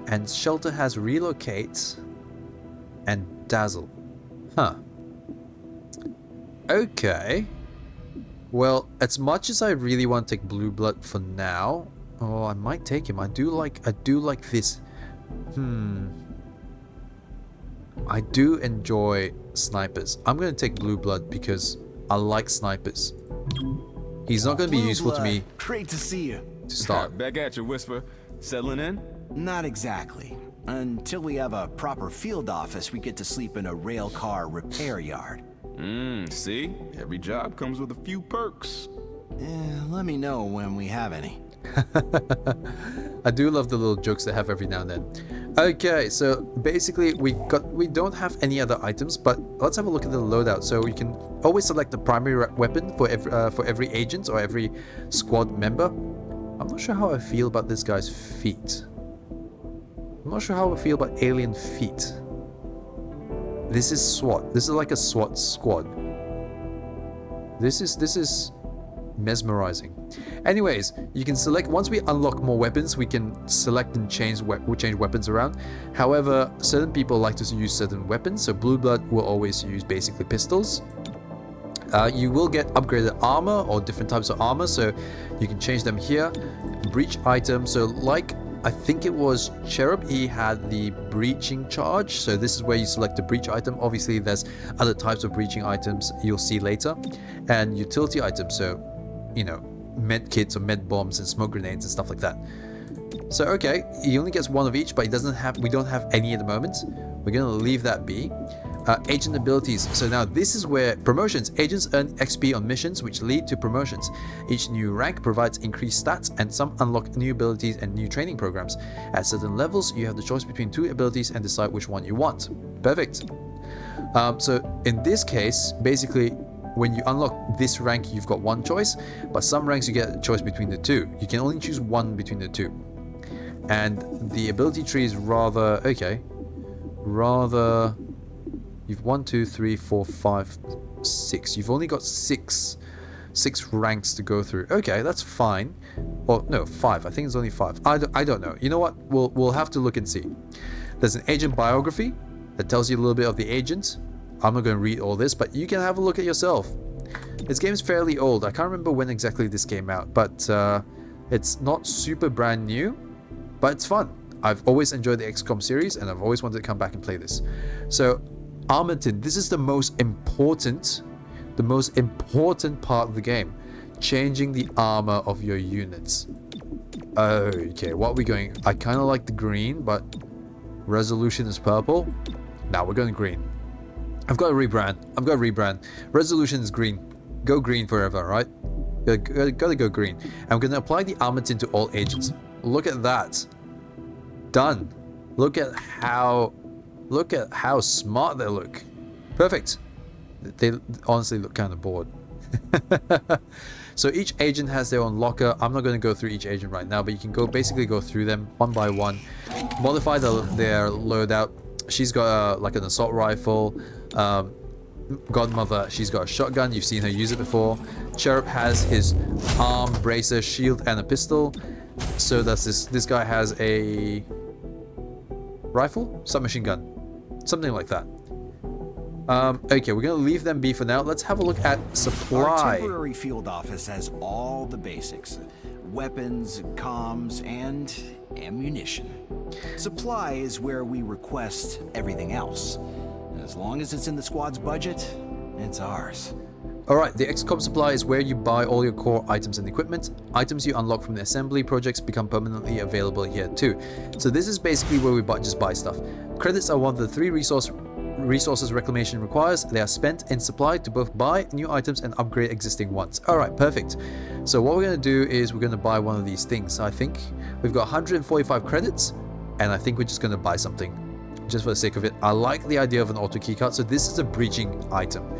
And Shelter has Relocate and Dazzle. Huh. Okay. Well, as much as I really want to take Blue Blood for now, oh, I might take him. I do like this. I do enjoy snipers. I'm going to take Blue Blood because I like snipers. He's not going to be useful to me. Great to see you. To start. Back at you, Whisper. Settling in? Not exactly. Until we have a proper field office, we get to sleep in a rail car repair yard. See? Every job comes with a few perks. Let me know when we have any. I do love the little jokes they have every now and then. Okay, so basically we don't have any other items, but let's have a look at the loadout. So you can always select the primary weapon for every agent or every squad member. I'm not sure how I feel about this guy's feet. I'm not sure how I feel about alien feet. This is SWAT. This is like a SWAT squad. This is mesmerizing. Anyways, you can select, once we unlock more weapons, we can select and change weapons around. However, certain people like to use certain weapons, so Blue Blood will always use basically pistols. You will get upgraded armor or different types of armor, so you can change them here. Breach item, so like I think it was Cherub, he had the breaching charge. So this is where you select the breach item. Obviously there's other types of breaching items you'll see later, and utility items, so you know, med kits or med bombs and smoke grenades and stuff like that. So okay, he only gets one of each, but he doesn't have, we don't have any at the moment. We're gonna leave that be. Agent abilities. So now this is where promotions. Agents earn XP on missions which lead to promotions. Each new rank provides increased stats, and some unlock new abilities and new training programs. At certain levels, you have the choice between 2 abilities and decide which one you want. Perfect. So in this case, basically, when you unlock this rank, you've got one choice, but some ranks you get a choice between the 2. You can only choose one between the 2. And the ability tree is rather, okay, rather, you've 1, 2, 3, 4, 5, 6. You've only got six ranks to go through. Okay, that's fine. Or no, 5. I think it's only 5. I don't know. You know what? We'll have to look and see. There's an agent biography that tells you a little bit of the agent. I'm not going to read all this, but you can have a look at yourself. This game's fairly old. I can't remember when exactly this came out, but it's not super brand new, but it's fun. I've always enjoyed the XCOM series, and I've always wanted to come back and play this. So Armington, this is the most important part of the game. Changing the armor of your units. Okay, what are we going? I kind of like the green, but resolution is purple. Now we're going green. I've got to rebrand. Resolution is green. Go green forever, right? Gotta go green. I'm going to apply the Armington to all agents. Look at that. Done. Look at how smart they look. Perfect. They honestly look kind of bored. So each agent has their own locker. I'm not going to go through each agent right now, but you can basically go through them one by one. Modify their loadout. She's got like an assault rifle. Godmother, she's got a shotgun. You've seen her use it before. Cherub has his arm, bracer, shield, and a pistol. So does this guy has a rifle, submachine gun, something like that. Okay, we're gonna leave them be for now. Let's have a look at supply. Our temporary field office has all the basics: weapons, comms, and ammunition. Supply is where we request everything else. As long as it's in the squad's budget, it's ours. Alright, the XCOM supply is where you buy all your core items and equipment. Items you unlock from the assembly projects become permanently available here too. So this is basically where we just buy stuff. Credits are one of the 3 resources reclamation requires. They are spent in supply to both buy new items and upgrade existing ones. Alright, perfect. So what we're going to do is we're going to buy one of these things. I think we've got 145 credits, and I think we're just going to buy something. Just for the sake of it. I like the idea of an auto keycard. So this is a breaching item.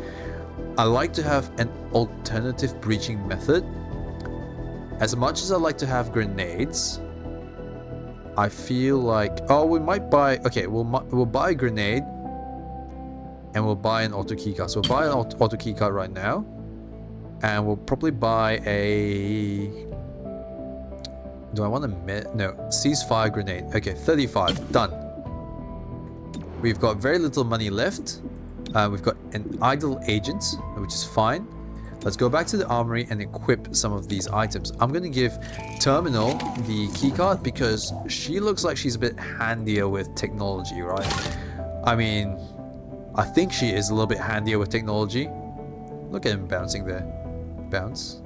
I like to have an alternative breaching method. As much as I like to have grenades, I feel like, oh, we might buy, okay, we'll buy a grenade, and we'll buy an auto keycard. So we'll buy an auto keycard right now, and we'll probably buy a, do I want a no, ceasefire grenade. Okay, 35, done. We've got very little money left. We've got an idle agent, which is fine. Let's go back to the armory and equip some of these items. I'm going to give Terminal the keycard because she looks like she's a bit handier with technology, right? I mean, I think she is a little bit handier with technology. Look at him bouncing there. Bounce,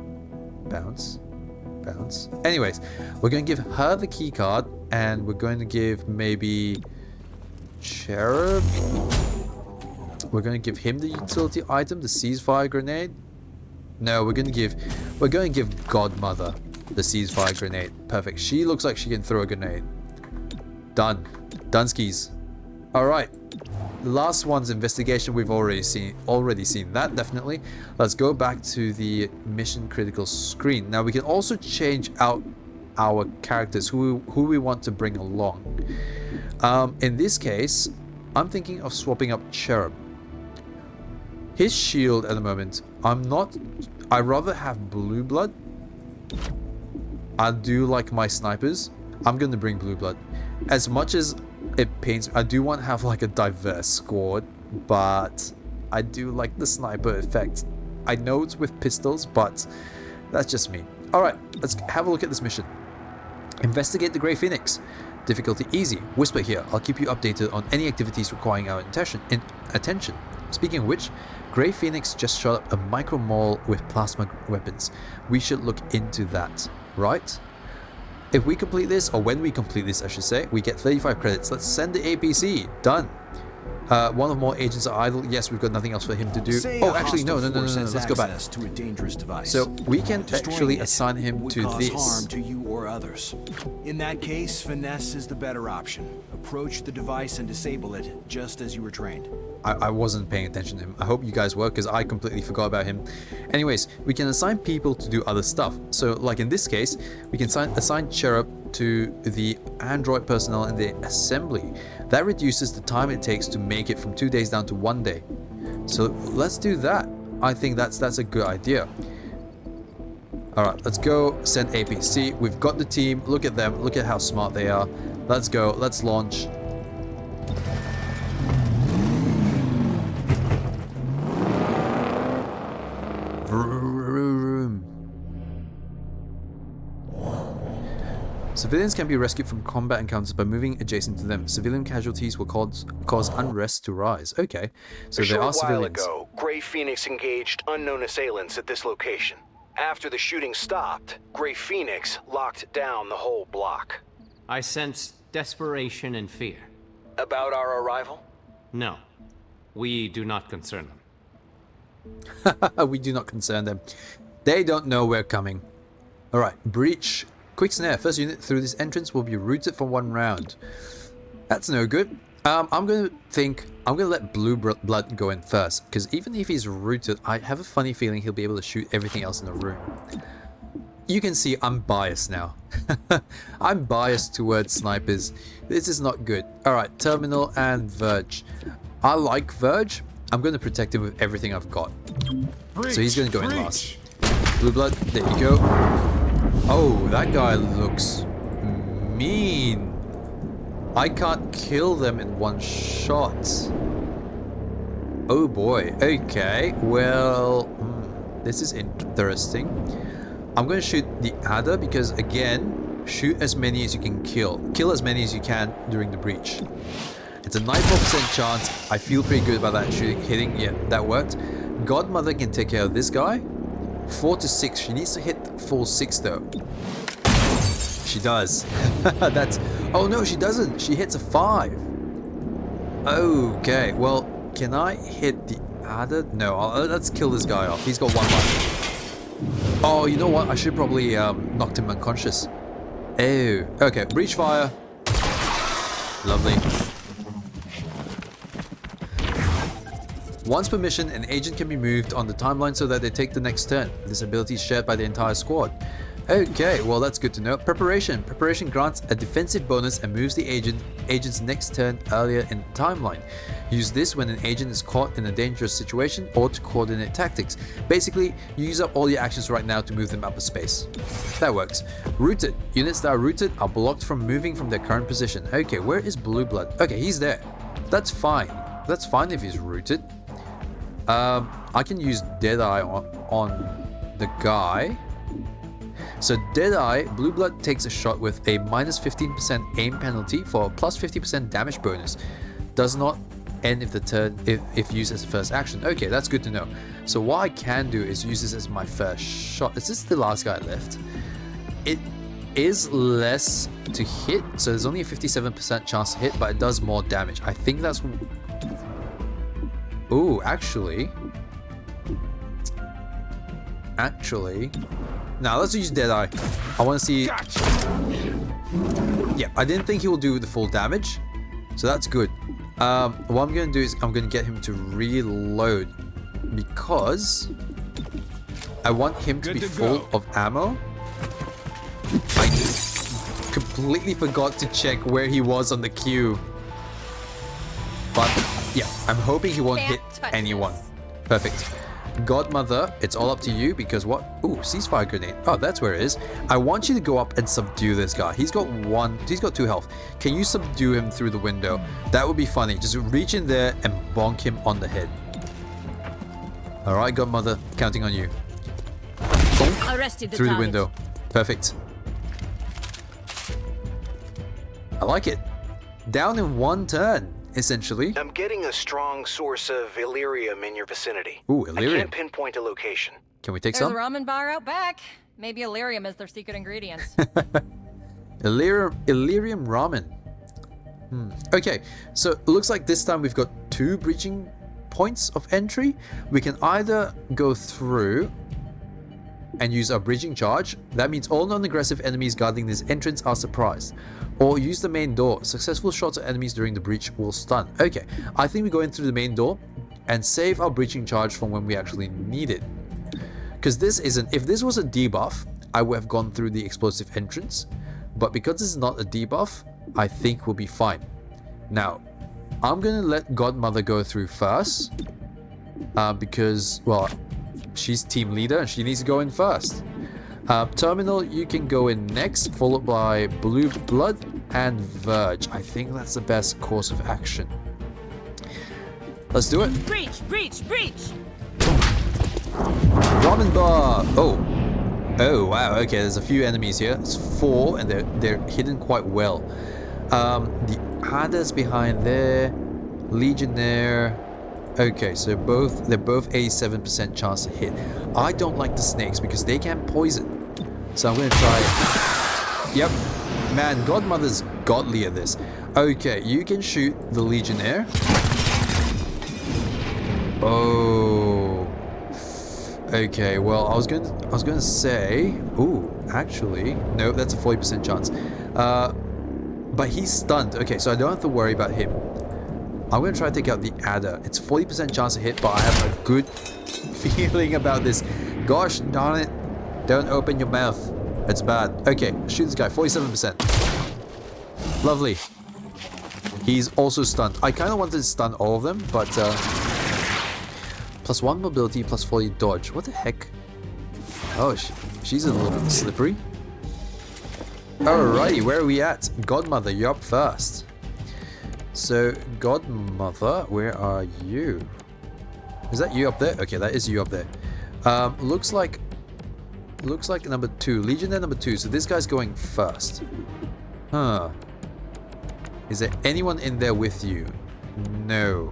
bounce, bounce. Anyways, we're going to give her the keycard, and we're going to give maybe Cherub. We're going to give him the utility item, the ceasefire grenade. No, we're going to give Godmother the ceasefire grenade. Perfect. She looks like she can throw a grenade. Done. Dunskies. All right. The last one's investigation. We've already seen that, definitely. Let's go back to the mission critical screen. Now we can also change out our characters, who we want to bring along. In this case, I'm thinking of swapping up Cherub. His shield at the moment, I'd rather have blue blood. I do like my snipers. I'm going to bring blue blood. As much as it pains me, I do want to have like a diverse squad, but I do like the sniper effect. I know it's with pistols, but that's just me. Alright, let's have a look at this mission. Investigate the Grey Phoenix. Difficulty easy. Whisper here. I'll keep you updated on any activities requiring our attention. Speaking of which, Grey Phoenix just shot up a micro mall with plasma weapons. We should look into that, right? If we complete this, or when we complete this I should say, we get 35 credits. Let's send the APC. Done. One or more agents are idle. Yes, we've got nothing else for him to do. Oh, actually, no. Let's go back. To a dangerous device. So we can actually assign him to cause this. harm to you or others. In that case, finesse is the better option. Approach the device and disable it, just as you were trained. I wasn't paying attention to him. I hope you guys were, because I completely forgot about him. Anyways, we can assign people to do other stuff. So, like in this case, we can assign Cherub to the android personnel in the assembly. That reduces the time it takes to make it from 2 days down to 1 day. So let's do that. I think that's a good idea. Alright, let's go send APC. We've got the team. Look at them. Look at how smart they are. Let's go. Let's launch. Civilians can be rescued from combat encounters by moving adjacent to them. Civilian casualties will cause unrest to rise. Okay, so there are civilians. A short while ago, Grey Phoenix engaged unknown assailants at this location. After the shooting stopped, Grey Phoenix locked down the whole block. I sense desperation and fear. About our arrival? No, we do not concern them. We do not concern them. They don't know we're coming. Alright, breach. Quick snare. First unit through this entrance will be routed for 1 round. That's no good. I'm gonna let Blue Blood go in first, because even if he's routed, I have a funny feeling he'll be able to shoot everything else in the room. You can see I'm biased now. I'm biased towards snipers. This is not good. Alright, Terminal and Verge. I like Verge. I'm going to protect him with everything I've got. So he's going to go in last. Blue Blood, there you go. Oh, that guy looks mean. I can't kill them in 1 shot. Oh boy. Okay, well, this is interesting. I'm going to shoot the adder because, again, shoot as many as you can kill. Kill as many as you can during the breach. It's a 94% chance. I feel pretty good about that hitting. Yeah, that worked. Godmother can take care of this guy. 4 to 6. She needs to hit full 6 though. She does. That's... Oh no, she doesn't. She hits a 5. Okay, well, can I hit the adder? No, let's kill this guy off. He's got 1 life. Oh, you know what? I should probably knocked him unconscious. Oh, okay. Breach fire. Lovely. Once per mission, an agent can be moved on the timeline so that they take the next turn. This ability is shared by the entire squad. Okay, well that's good to know. Preparation. Preparation grants a defensive bonus and moves the agent's next turn earlier in the timeline. Use this when an agent is caught in a dangerous situation or to coordinate tactics. Basically, you use up all your actions right now to move them up a space. That works. Rooted. Units that are rooted are blocked from moving from their current position. Okay, where is Blue Blood? Okay, he's there. That's fine. That's fine if he's rooted. I can use Deadeye on the guy. So Deadeye, Blue Blood takes a shot with a minus 15% aim penalty for a plus 50% damage bonus. Does not end if the turn if used as a first action. Okay, that's good to know. So what I can do is use this as my first shot. Is this the last guy left? It is less to hit, so there's only a 57% chance to hit, but it does more damage. I think that's... Ooh, actually... Now let's use Deadeye. I want to see... Yeah, I didn't think he will do the full damage, so that's good. What I'm going to do is I'm going to get him to reload because I want him to be full of ammo. I completely forgot to check where he was on the queue. But yeah, I'm hoping he won't hit anyone. Perfect. Godmother, it's all up to you because what? Ooh, ceasefire grenade. Oh, that's where it is. I want you to go up and subdue this guy. He's got 2 health. Can you subdue him through the window? That would be funny. Just reach in there and bonk him on the head. All right, Godmother, counting on you. Bonk Arrested the through target. the window. Perfect. I like it. Down in one turn, essentially. I'm getting a strong source of Illyrium in your vicinity. Ooh, I Illyrium. can't pinpoint a location. Can we take There's some? a ramen bar out back. Maybe Illyrium is their secret ingredients. Illyrium ramen. Okay, so it looks like this time we've got 2 breaching points of entry. We can either go through and use our breaching charge. That means all non-aggressive enemies guarding this entrance are surprised. Or use the main door. Successful shots at enemies during the breach will stun. Okay, I think we go in through the main door and save our breaching charge from when we actually need it. Because this isn't... If this was a debuff, I would have gone through the explosive entrance. But because this is not a debuff, I think we'll be fine. Now, I'm going to let Godmother go through first. Because, well, she's team leader and she needs to go in first. Terminal, you can go in next, followed by Blue Blood and Verge. I think that's the best course of action. Let's do it. Breach! Breach! Breach! Ramen bar! Oh wow, okay, there's a few enemies here. It's 4 and they're hidden quite well. The Adders behind there, Legionnaire. Okay, so they're both 87% chance to hit. I don't like the snakes because they can poison. So I'm gonna try it. Yep. Man, Godmother's godly at this. Okay, you can shoot the Legionnaire. Oh. Okay, well, I was gonna say, ooh, actually, no, that's a 40% chance. But he's stunned. Okay, so I don't have to worry about him. I'm gonna try to take out the Adder. It's 40% chance to hit, but I have a good feeling about this. Gosh darn it! Don't open your mouth. It's bad. Okay, shoot this guy. 47%. Lovely. He's also stunned. I kind of wanted to stun all of them, but plus 1 mobility, plus 40 dodge. What the heck? Oh, she's a little bit slippery. Alrighty, where are we at? Godmother, you're up first. So, Godmother, where are you? Is that you up there? Okay, that is you up there. Looks like number 2. Legionnaire number 2. So this guy's going first. Huh. Is there anyone in there with you? No.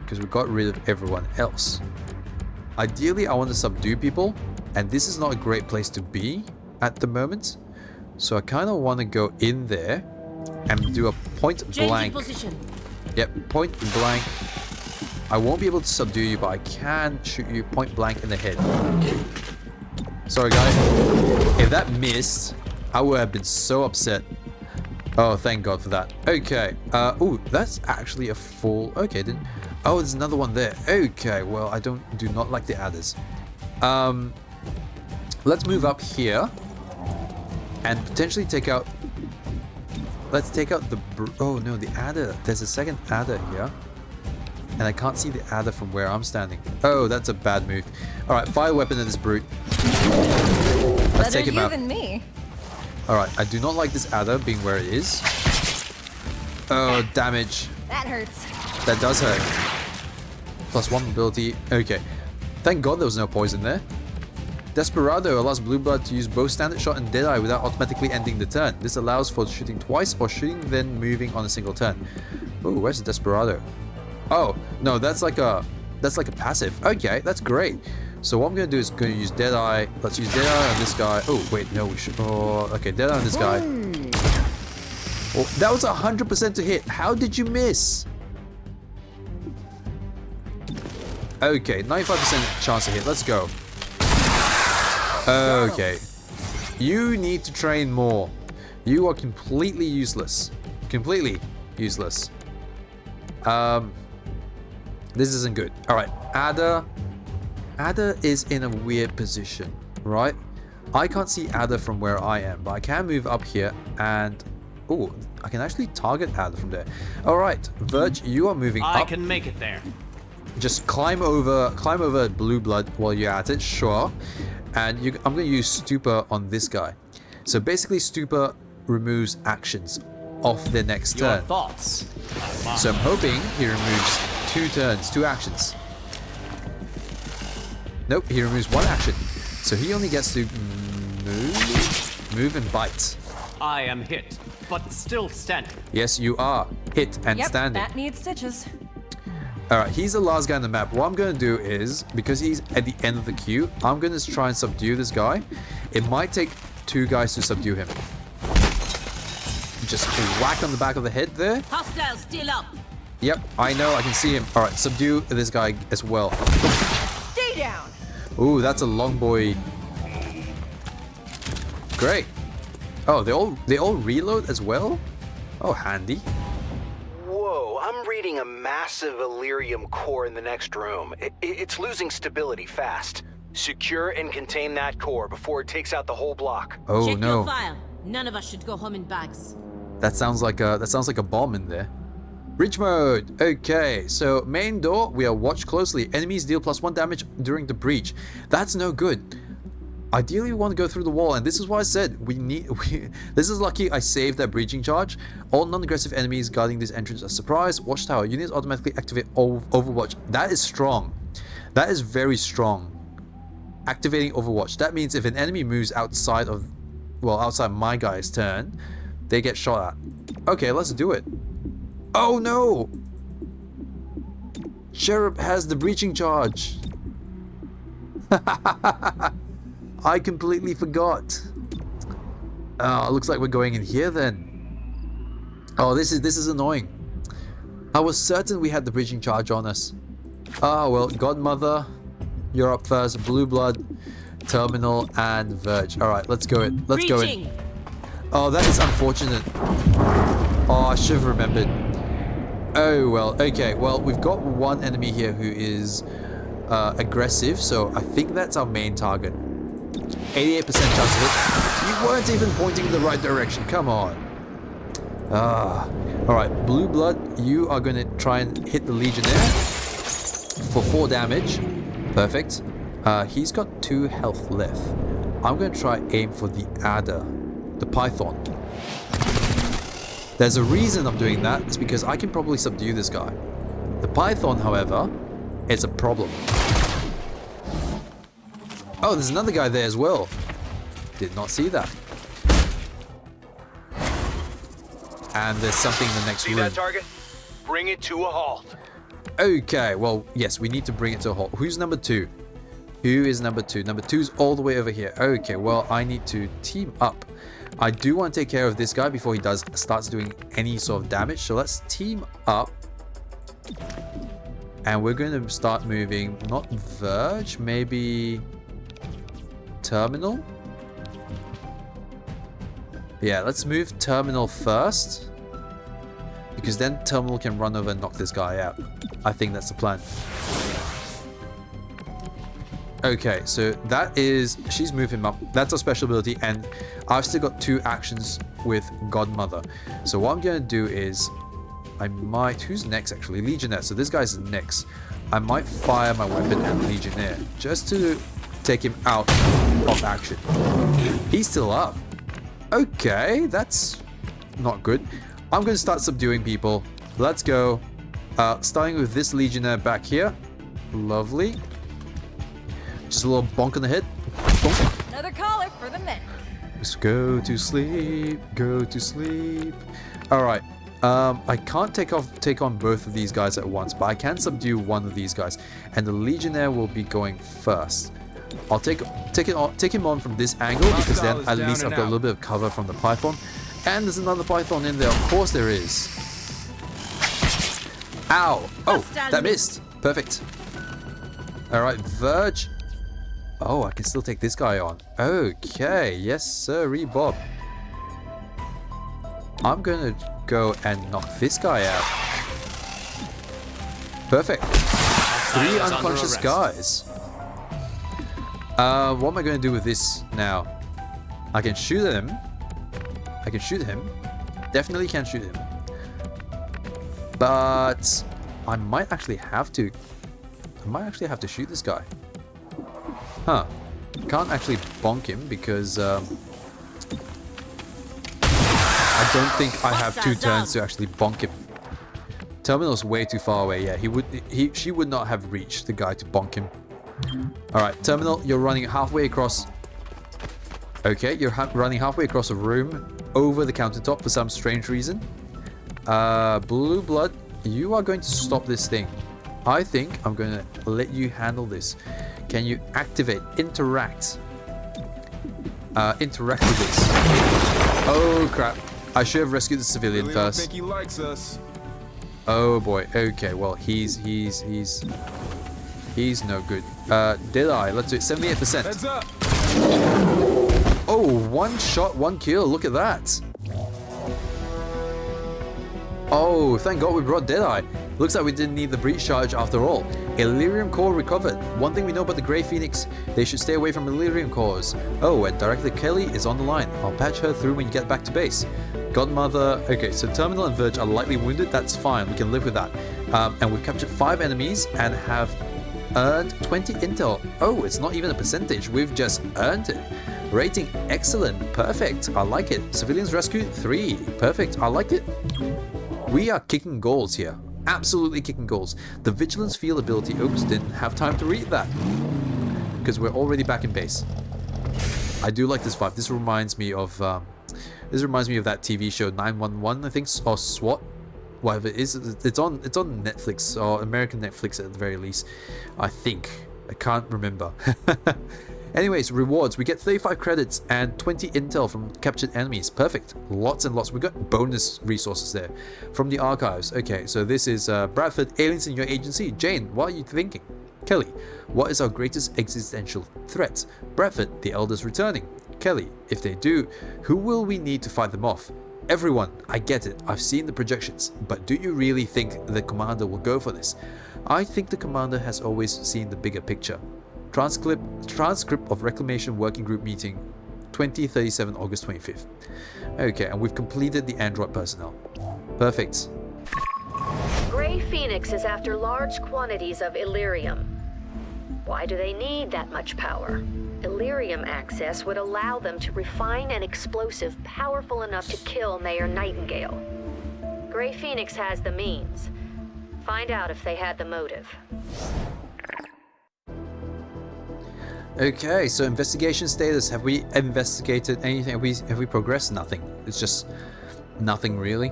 Because we got rid of everyone else. Ideally, I want to subdue people. And this is not a great place to be at the moment. So I kind of want to go in there and do a point blank. Position. Yep, point blank. I won't be able to subdue you, but I can shoot you point blank in the head. Sorry, guy. If that missed, I would have been so upset. Oh, thank God for that. Okay. Ooh, that's actually a full... Okay, then. Oh, there's another one there. Okay, well, I do not like the adders. Let's move up here and potentially take out... Let's take out the... Oh, no, the adder. There's a second adder here. And I can't see the adder from where I'm standing. Oh, that's a bad move. Alright, fire weapon at this brute. Let's take him out. Better you than me. Alright, I do not like this adder being where it is. Oh, damage. That hurts. That does hurt. Plus 1 mobility. Okay. Thank God there was no poison there. Desperado allows Blue Blood to use both Standard Shot and Deadeye without automatically ending the turn. This allows for shooting twice or shooting then moving on a single turn. Ooh, where's the Desperado? Oh, no, that's like a passive. Okay, that's great. So what I'm gonna do is gonna use Deadeye. Let's use Deadeye on this guy. Oh, wait, no, we should. Oh, okay, Deadeye on this guy. Oh, that was 100% to hit. How did you miss? Okay, 95% chance to hit. Let's go. Okay. You need to train more. You are completely useless. Completely useless. This isn't good. Alright, Adder. Adder is in a weird position, right? I can't see Adder from where I am, but I can move up here and... Oh, I can actually target Adder from there. Alright, Verge, you are moving up. I can make it there. Just climb over Blue Blood while you're at it, sure. And I'm going to use Stupor on this guy. So basically, Stupor removes actions off their next turn. Your thoughts. So I'm hoping he removes 2 turns, 2 actions. Nope, he removes 1 action. So he only gets to move and bite. I am hit, but still standing. Yes, you are. Hit and Yep, standing. that needs stitches. Alright, he's the last guy on the map. What I'm going to do is, because he's at the end of the queue, I'm going to try and subdue this guy. It might take 2 guys to subdue him. Just whack on the back of the head there. Hostiles still up. Yep, I know, I can see him. Alright, subdue this guy as well. Stay down. Ooh, that's a long boy. Great. Oh, they all reload as well? Oh, handy. Whoa, I'm reading a massive Illyrium core in the next room. It's losing stability fast. Secure and contain that core before it takes out the whole block. Oh Check no. your file. None of us should go home in bags. That sounds like a bomb in there. Breach mode. Okay, so main door, we are watched closely. Enemies deal +1 damage during the breach. That's no good. Ideally, we want to go through the wall, and this is why I said this is lucky I saved that breaching charge. All non-aggressive enemies guarding this entrance are surprised. Watchtower units automatically activate Overwatch. That is strong. That is very strong. Activating Overwatch. That means if an enemy moves outside my guy's turn, they get shot at. Okay, let's do it. Oh no! Cherub has the breaching charge. I completely forgot. Looks like we're going in here then. Oh, this is annoying. I was certain we had the breaching charge on us. Ah, well, Godmother, you're up first. Blue Blood, Terminal, and Verge. All right, let's go in. Let's go in. Oh, that is unfortunate. Oh, I should have remembered. Oh, well, okay. Well, we've got one enemy here who is aggressive, so I think that's our main target. 88% chance of it. You weren't even pointing in the right direction. Come on. Alright, Blue Blood, you are going to try and hit the Legionnaire for 4 damage. Perfect. He's got 2 health left. I'm going to try aim for the Adder, the Python. There's a reason I'm doing that. It's because I can probably subdue this guy. The Python, however, is a problem. Oh, there's another guy there as well. Did not see that. And there's something in the next room. See that target? Bring it to a halt. Okay, well, yes, we need to bring it to a halt. Who's number 2? Who is number 2? Number 2's all the way over here. Okay, well, I need to team up. I do want to take care of this guy before he starts doing any sort of damage. So let's team up. And we're going to start moving, not Verge, maybe Terminal. Yeah, let's move Terminal first. Because then Terminal can run over and knock this guy out. I think that's the plan. Okay, so that is... She's moved him up. That's our special ability. And I've still got 2 actions with Godmother. So what I'm going to do is... I might... Who's next, actually? Legionnaire. So this guy's next. I might fire my weapon at Legionnaire. Just to take him out of action. He's still up. Okay, that's not good. I'm going to start subduing people. Let's go. Starting with this Legionnaire back here. Lovely. Just a little bonk on the head. Bonk. Another caller for the men. Just go to sleep. Go to sleep. All right. I can't take on both of these guys at once, but I can subdue one of these guys, and the Legionnaire will be going first. I'll take him on from this angle because then at least I've got a little bit of cover from the Python. And there's another Python in there. Of course there is. Ow! Oh, that missed. Perfect. All right, Verge. Oh, I can still take this guy on. Okay, yes, sirree, Bob. I'm gonna go and knock this guy out. Perfect. 3 unconscious guys. What am I going to do with this now? I can shoot him. I can shoot him. Definitely can shoot him. But I might actually have to. I might actually have to shoot this guy. Huh. Can't actually bonk him because I don't think I have 2 turns to actually bonk him. Terminal's way too far away. Yeah, she would not have reached the guy to bonk him. All right, Terminal, you're running halfway across. Okay, you're running halfway across the room. over the countertop for some strange reason. Blue blood, you are going to stop this thing. I think I'm going to let you handle this. Can you activate, interact with this? Oh crap! I should have rescued the civilian Really don't first. think he likes us. Oh boy. Okay. Well, he's no good. Did I? Let's do it. 78%. Heads up. Oh, one shot, one kill. Look at that. Oh, thank God we brought Deadeye. Looks like we didn't need the breach charge after all. Illyrium core recovered. One thing we know about the Grey Phoenix, they should stay away from Illyrium cores. Oh, and Director Kelly is on the line. I'll patch her through when you get back to base. Godmother. Okay, so Terminal and Verge are lightly wounded. That's fine. We can live with that. And we've captured 5 enemies and have earned 20 intel. Oh, it's not even a percentage. We've just earned it. Rating excellent. Perfect. I like it. Civilians rescued 3. Perfect. I like it. We are kicking goals here. Absolutely kicking goals. The Vigilance Field ability, oops, didn't have time to read that. Because we're already back in base. I do like this vibe. This reminds me of that TV show 911, I think, or SWAT. Whatever it is. It's on Netflix, or American Netflix at the very least. I think. I can't remember. Anyways, rewards. We get 35 credits and 20 intel from captured enemies. Perfect. Lots and lots. We got bonus resources there from the archives. Okay, so this is Bradford, aliens in your agency. Jane, what are you thinking? Kelly, what is our greatest existential threat? Bradford, the elders returning. Kelly, if they do, who will we need to fight them off? Everyone, I get it. I've seen the projections. But do you really think the commander will go for this? I think the commander has always seen the bigger picture. Transcript of Reclamation Working Group Meeting 2037 August 25th. Okay, and we've completed the android personnel. Perfect. Grey Phoenix is after large quantities of Illyrium. Why do they need that much power? Illyrium access would allow them to refine an explosive powerful enough to kill Mayor Nightingale. Grey Phoenix has the means. Find out if they had the motive. Okay, so investigation status. Have we investigated anything? Have we progressed? Nothing. It's just nothing really.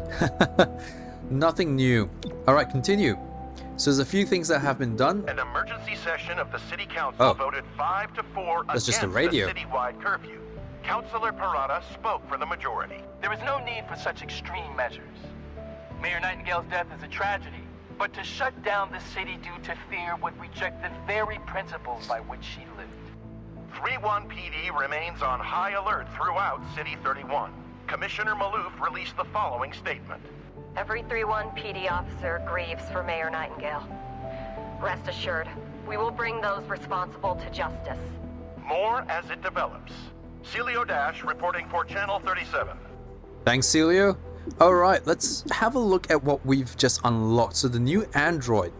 Nothing new. Alright, continue. So there's a few things that have been done. An emergency session of the City Council voted 5-4 That's just against a radio. the citywide curfew. Councilor Parada spoke for the majority. There is no need for such extreme measures. Mayor Nightingale's death is a tragedy, but to shut down the city due to fear would reject the very principles by which she lived. 3-1 PD remains on high alert throughout City 31. Commissioner Maloof released the following statement. Every 3-1 PD officer grieves for Mayor Nightingale. Rest assured, we will bring those responsible to justice. More as it develops. Celio Dash reporting for Channel 37. Thanks, Celio. Alright, let's have a look at what we've just unlocked. So the new android.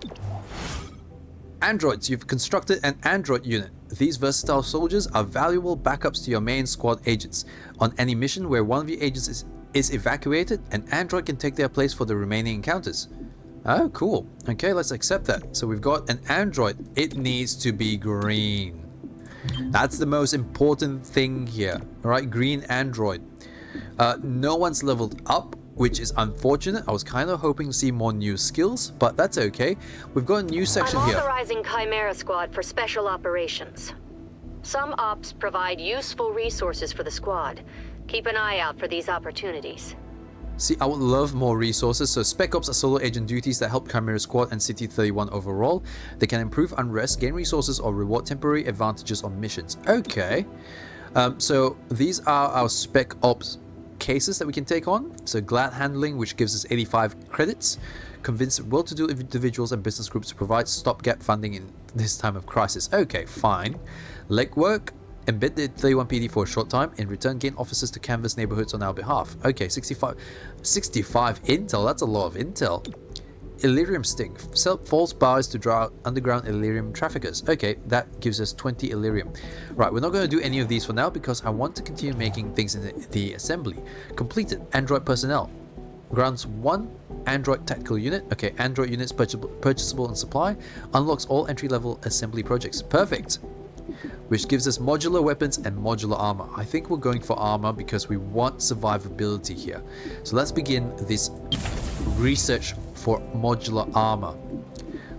Androids, you've constructed an android unit. These versatile soldiers are valuable backups to your main squad agents. On any mission where one of your agents is evacuated, an android can take their place for the remaining encounters. Oh, cool. Okay, let's accept that. So we've got an android. It needs to be green. That's the most important thing here. Alright, green android. No one's leveled up, which is unfortunate. I was kind of hoping to see more new skills, but that's okay. We've got a new section I'm here. authorizing Chimera Squad for special operations. Some ops provide useful resources for the squad. Keep an eye out for these opportunities. See, I would love more resources. So Spec Ops are solo agent duties that help Chimera Squad and City 31 overall. They can improve unrest, gain resources, or reward temporary advantages on missions. Okay. So these are our Spec Ops cases that we can take on. So Glad Handling, which gives us 85 credits. Convince well-to-do individuals and business groups to provide stopgap funding in this time of crisis. Okay, fine. Legwork. Embed the 31 PD for a short time. In return, gain officers to canvass neighborhoods on our behalf. Okay, 65 intel. That's a lot of intel. Illyrium Sting. Sell false bars to draw out underground Illyrium traffickers. Okay, that gives us 20 Illyrium. Right, we're not going to do any of these for now because I want to continue making things in the assembly. Completed. Android personnel. Grants 1 Android tactical unit. Okay, Android units purchasable in supply. Unlocks all entry-level assembly projects. Perfect. which gives us modular weapons and modular armor. I think we're going for armor because we want survivability here. So let's begin this research for modular armor.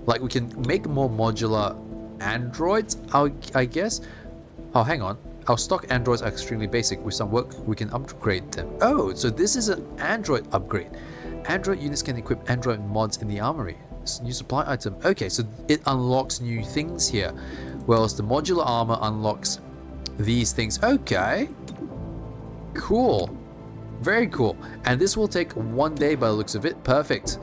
Like, we can make more modular androids, I guess. Oh, hang on. Our stock androids are extremely basic. With some work, we can upgrade them. Oh, so this is an android upgrade. Android units can equip android mods in the armory. It's a new supply item. Okay, so it unlocks new things here. Whereas the modular armor unlocks these things. Okay. Cool. Very cool. And this will take 1 day by the looks of it. Perfect.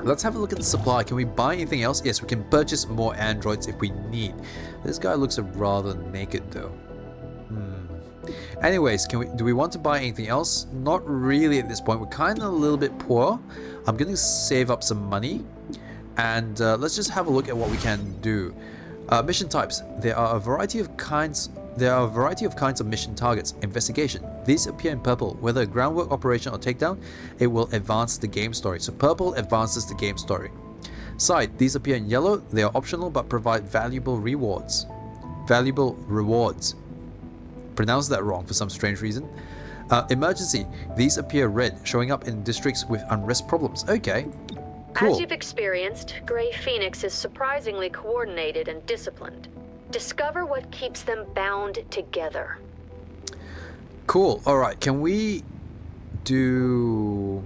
Let's have a look at the supply. Can we buy anything else? Yes, we can purchase more androids if we need. This guy looks rather naked though. Anyways, do we want to buy anything else? Not really at this point. We're kind of a little bit poor. I'm going to save up some money. And let's just have a look at what we can do. Mission types. There are a variety of kinds of mission targets. Investigation. These appear in purple. Whether a groundwork operation or takedown, it will advance the game story. So purple advances the game story. Side. These appear in yellow. They are optional but provide valuable rewards. Pronounced that wrong for some strange reason. Emergency. These appear red, showing up in districts with unrest problems. Okay. Cool. As you've experienced, Grey Phoenix is surprisingly coordinated and disciplined. Discover what keeps them bound together. Cool. All right. Can we do...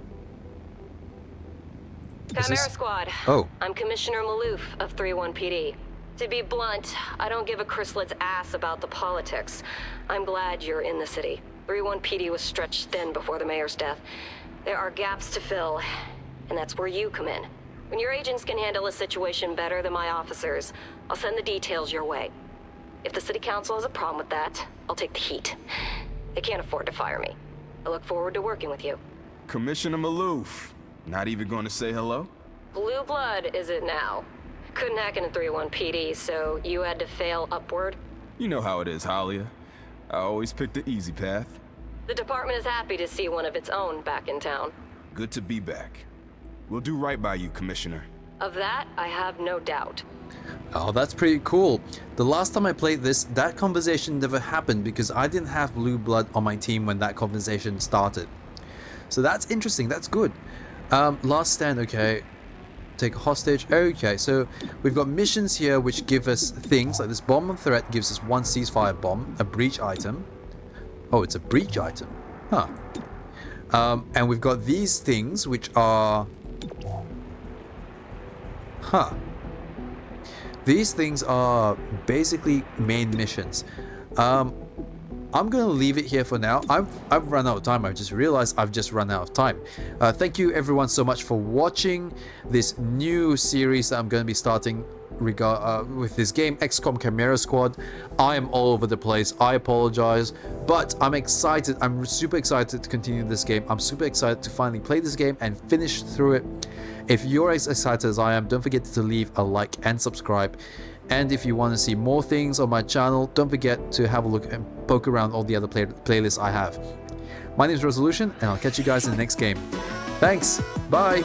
Chimera Squad. Oh. I'm Commissioner Maloof of 31 PD. To be blunt, I don't give a chrysalis ass about the politics. I'm glad you're in the city. 31 PD was stretched thin before the mayor's death. There are gaps to fill, and that's where you come in. When your agents can handle a situation better than my officers, I'll send the details your way. If the city council has a problem with that, I'll take the heat. They can't afford to fire me. I look forward to working with you. Commissioner Maloof. Not even going to say hello? Blue blood is it now? Couldn't hack into 31 PD, so you had to fail upward? You know how it is, Halia. I always pick the easy path. The department is happy to see one of its own back in town. Good to be back. We'll do right by you, Commissioner. Of that, I have no doubt. Oh, that's pretty cool. The last time I played this, that conversation never happened because I didn't have blue blood on my team when that conversation started. So that's interesting. That's good. Last stand, okay. Take a hostage. Okay, so we've got missions here which give us things like this bomb of threat gives us 1 ceasefire bomb, a breach item. Oh, it's a breach item. Huh. And we've got these things which are... Huh. These things are basically main missions. I'm going to leave it here for now. I've run out of time. I've just realized I've just run out of time. Thank you everyone so much for watching this new series that I'm going to be starting with this game, Xcom Chimera Squad. I am all over the place. I apologize, but I'm excited. I'm super excited to continue this game. I'm super excited to finally play this game and finish through it. If you're as excited as I am, don't forget to leave a like and subscribe. And if you want to see more things on my channel, don't forget to have a look and poke around all the other playlists I have. My name is R35olution, and I'll catch you guys in the next game. Thanks. Bye.